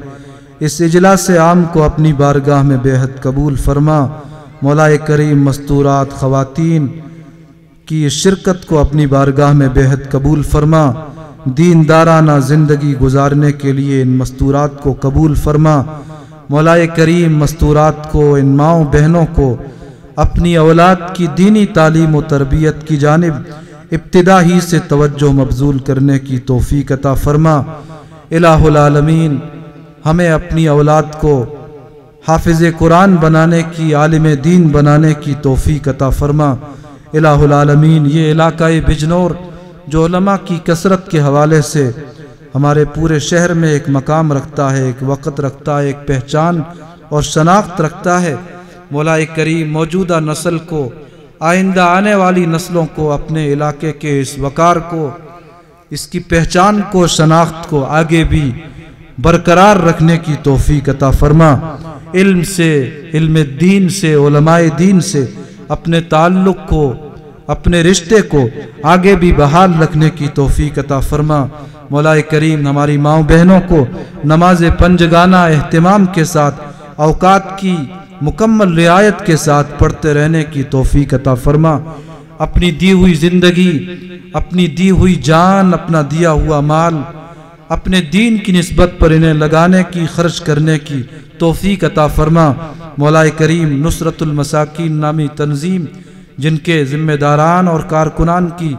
اس اجلاس عام کو اپنی بارگاہ میں بے حد قبول فرما۔ مولا کریم مستورات خواتین کی اس شرکت کو اپنی بارگاہ میں بے حد قبول فرما۔ دیندارانہ زندگی گزارنے کے لیے ان مستورات کو قبول فرما۔ مولا کریم مستورات کو، ان ماؤں بہنوں کو اپنی اولاد کی دینی تعلیم و تربیت کی جانب ابتدا ہی سے توجہ مبذول کرنے کی توفیق عطا فرما۔ الہ العالمین ہمیں اپنی اولاد کو حافظ قرآن بنانے کی، عالم دین بنانے کی توفیق عطا فرما۔ الہ العالمین یہ علاقہ بجنور جو علماء کی کثرت کے حوالے سے ہمارے پورے شہر میں ایک مقام رکھتا ہے، ایک وقت رکھتا ہے، ایک پہچان اور شناخت رکھتا ہے، مولا کریم موجودہ نسل کو، آئندہ آنے والی نسلوں کو اپنے علاقے کے اس وقار کو، اس کی پہچان کو، شناخت کو آگے بھی برقرار رکھنے کی توفیق عطا فرما۔ علم سے، علم دین سے، علماء دین سے اپنے تعلق کو، اپنے رشتے کو آگے بھی بحال رکھنے کی توفیق عطا فرما۔ مولا کریم ہماری ماؤں بہنوں کو نماز پنجگانہ اہتمام کے ساتھ، اوقات کی مکمل رعایت کے ساتھ پڑھتے رہنے کی توفیق عطا فرما۔ اپنی دی ہوئی زندگی، اپنی دی ہوئی جان، اپنا دیا ہوا مال اپنے دین کی نسبت پر انہیں لگانے کی، خرچ کرنے کی توفیق عطا فرما۔ مولا کریم نصرت المساکین نامی تنظیم جن کے ذمہ داران اور کارکنان کی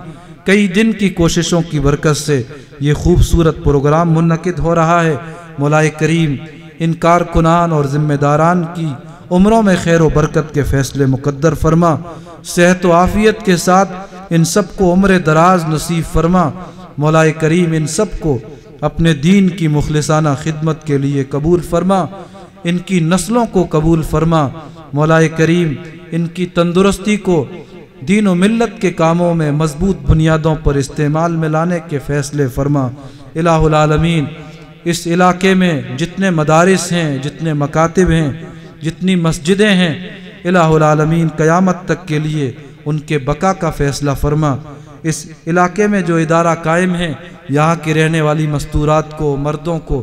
کئی دن کی کوششوں کی برکت سے یہ خوبصورت پروگرام منعقد ہو رہا ہے، مولا کریم ان کارکنان اور ذمہ داران کی عمروں میں خیر و برکت کے فیصلے مقدر فرما۔ صحت و عافیت کے ساتھ ان سب کو عمر دراز نصیب فرما۔ مولا کریم ان سب کو اپنے دین کی مخلصانہ خدمت کے لیے قبول فرما، ان کی نسلوں کو قبول فرما۔ مولا کریم ان کی تندرستی کو دین و ملت کے کاموں میں مضبوط بنیادوں پر استعمال میں لانے کے فیصلے فرما۔ الہ العالمین اس علاقے میں جتنے مدارس ہیں، جتنے مکاتب ہیں، جتنی مسجدیں ہیں، الہ العالمین قیامت تک کے لیے ان کے بقا کا فیصلہ فرما۔ اس علاقے میں جو ادارہ قائم ہے، یہاں کی رہنے والی مستورات کو، مردوں کو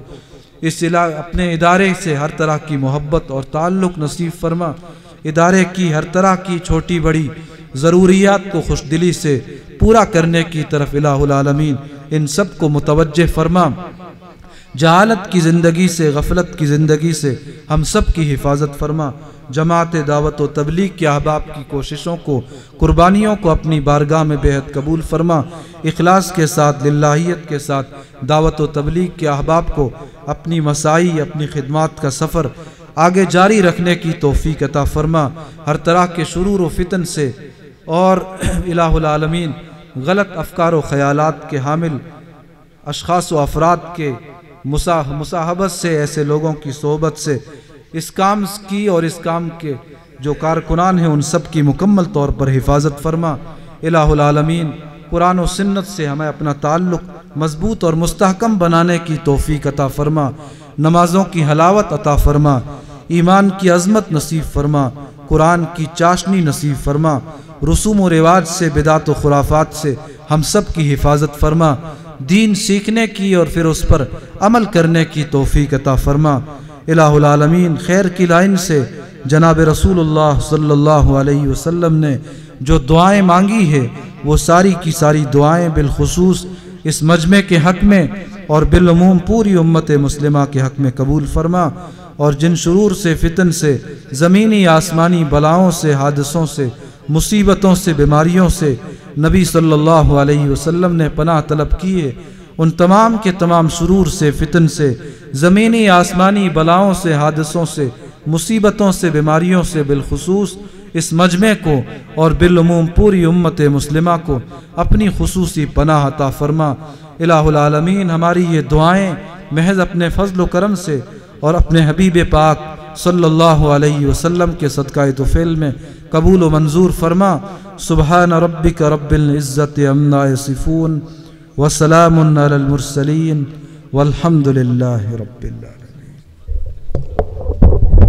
اپنے ادارے سے ہر طرح کی محبت اور تعلق نصیب فرما۔ ادارے کی ہر طرح کی چھوٹی بڑی ضروریات کو خوش دلی سے پورا کرنے کی طرف الہ العالمین ان سب کو متوجہ فرما۔ جہالت کی زندگی سے، غفلت کی زندگی سے ہم سب کی حفاظت فرما۔ جماعت دعوت و تبلیغ کے احباب کی کوششوں کو، قربانیوں کو اپنی بارگاہ میں بے حد قبول فرما۔ اخلاص کے ساتھ، للہیت کے ساتھ دعوت و تبلیغ کے احباب کو اپنی مساعی، اپنی خدمات کا سفر آگے جاری رکھنے کی توفیق عطا فرما۔ ہر طرح کے شرور و فتن سے اور الہ العالمین غلط افکار و خیالات کے حامل اشخاص و افراد کے مصاحبت سے، ایسے لوگوں کی صحبت سے اس کام کی اور اس کام کے جو کارکنان ہیں ان سب کی مکمل طور پر حفاظت فرما۔ الہ العالمین قرآن و سنت سے ہمیں اپنا تعلق مضبوط اور مستحکم بنانے کی توفیق عطا فرما، نمازوں کی حلاوت عطا فرما، ایمان کی عظمت نصیب فرما، قرآن کی چاشنی نصیب فرما، رسوم و رواج سے، بدعت و خرافات سے ہم سب کی حفاظت فرما، دین سیکھنے کی اور پھر اس پر عمل کرنے کی توفیق عطا فرما۔ الہ العالمین خیر کی لائن سے جناب رسول اللہ صلی اللہ علیہ وسلم نے جو دعائیں مانگی ہے وہ ساری کی ساری دعائیں بالخصوص اس مجمع کے حق میں اور بالعموم پوری امت مسلمہ کے حق میں قبول فرما، اور جن شرور سے، فتن سے، زمینی آسمانی بلاؤں سے، حادثوں سے، مصیبتوں سے، بیماریوں سے نبی صلی اللہ علیہ وسلم نے پناہ طلب کیے، ان تمام کے تمام شرور سے، فتن سے، زمینی آسمانی بلاؤں سے، حادثوں سے، مصیبتوں سے، بیماریوں سے بالخصوص اس مجمع کو اور بالعموم پوری امت مسلمہ کو اپنی خصوصی پناہ عطا فرما۔ الہ العالمین ہماری یہ دعائیں محض اپنے فضل و کرم سے اور اپنے حبیب پاک صلی اللہ علیہ وسلم کے صدقہ توفیل میں قبول و منظور فرما۔ سبحان ربک رب العزت عما یصفون وسلام علی المرسلین والحمد للہ رب العالمین۔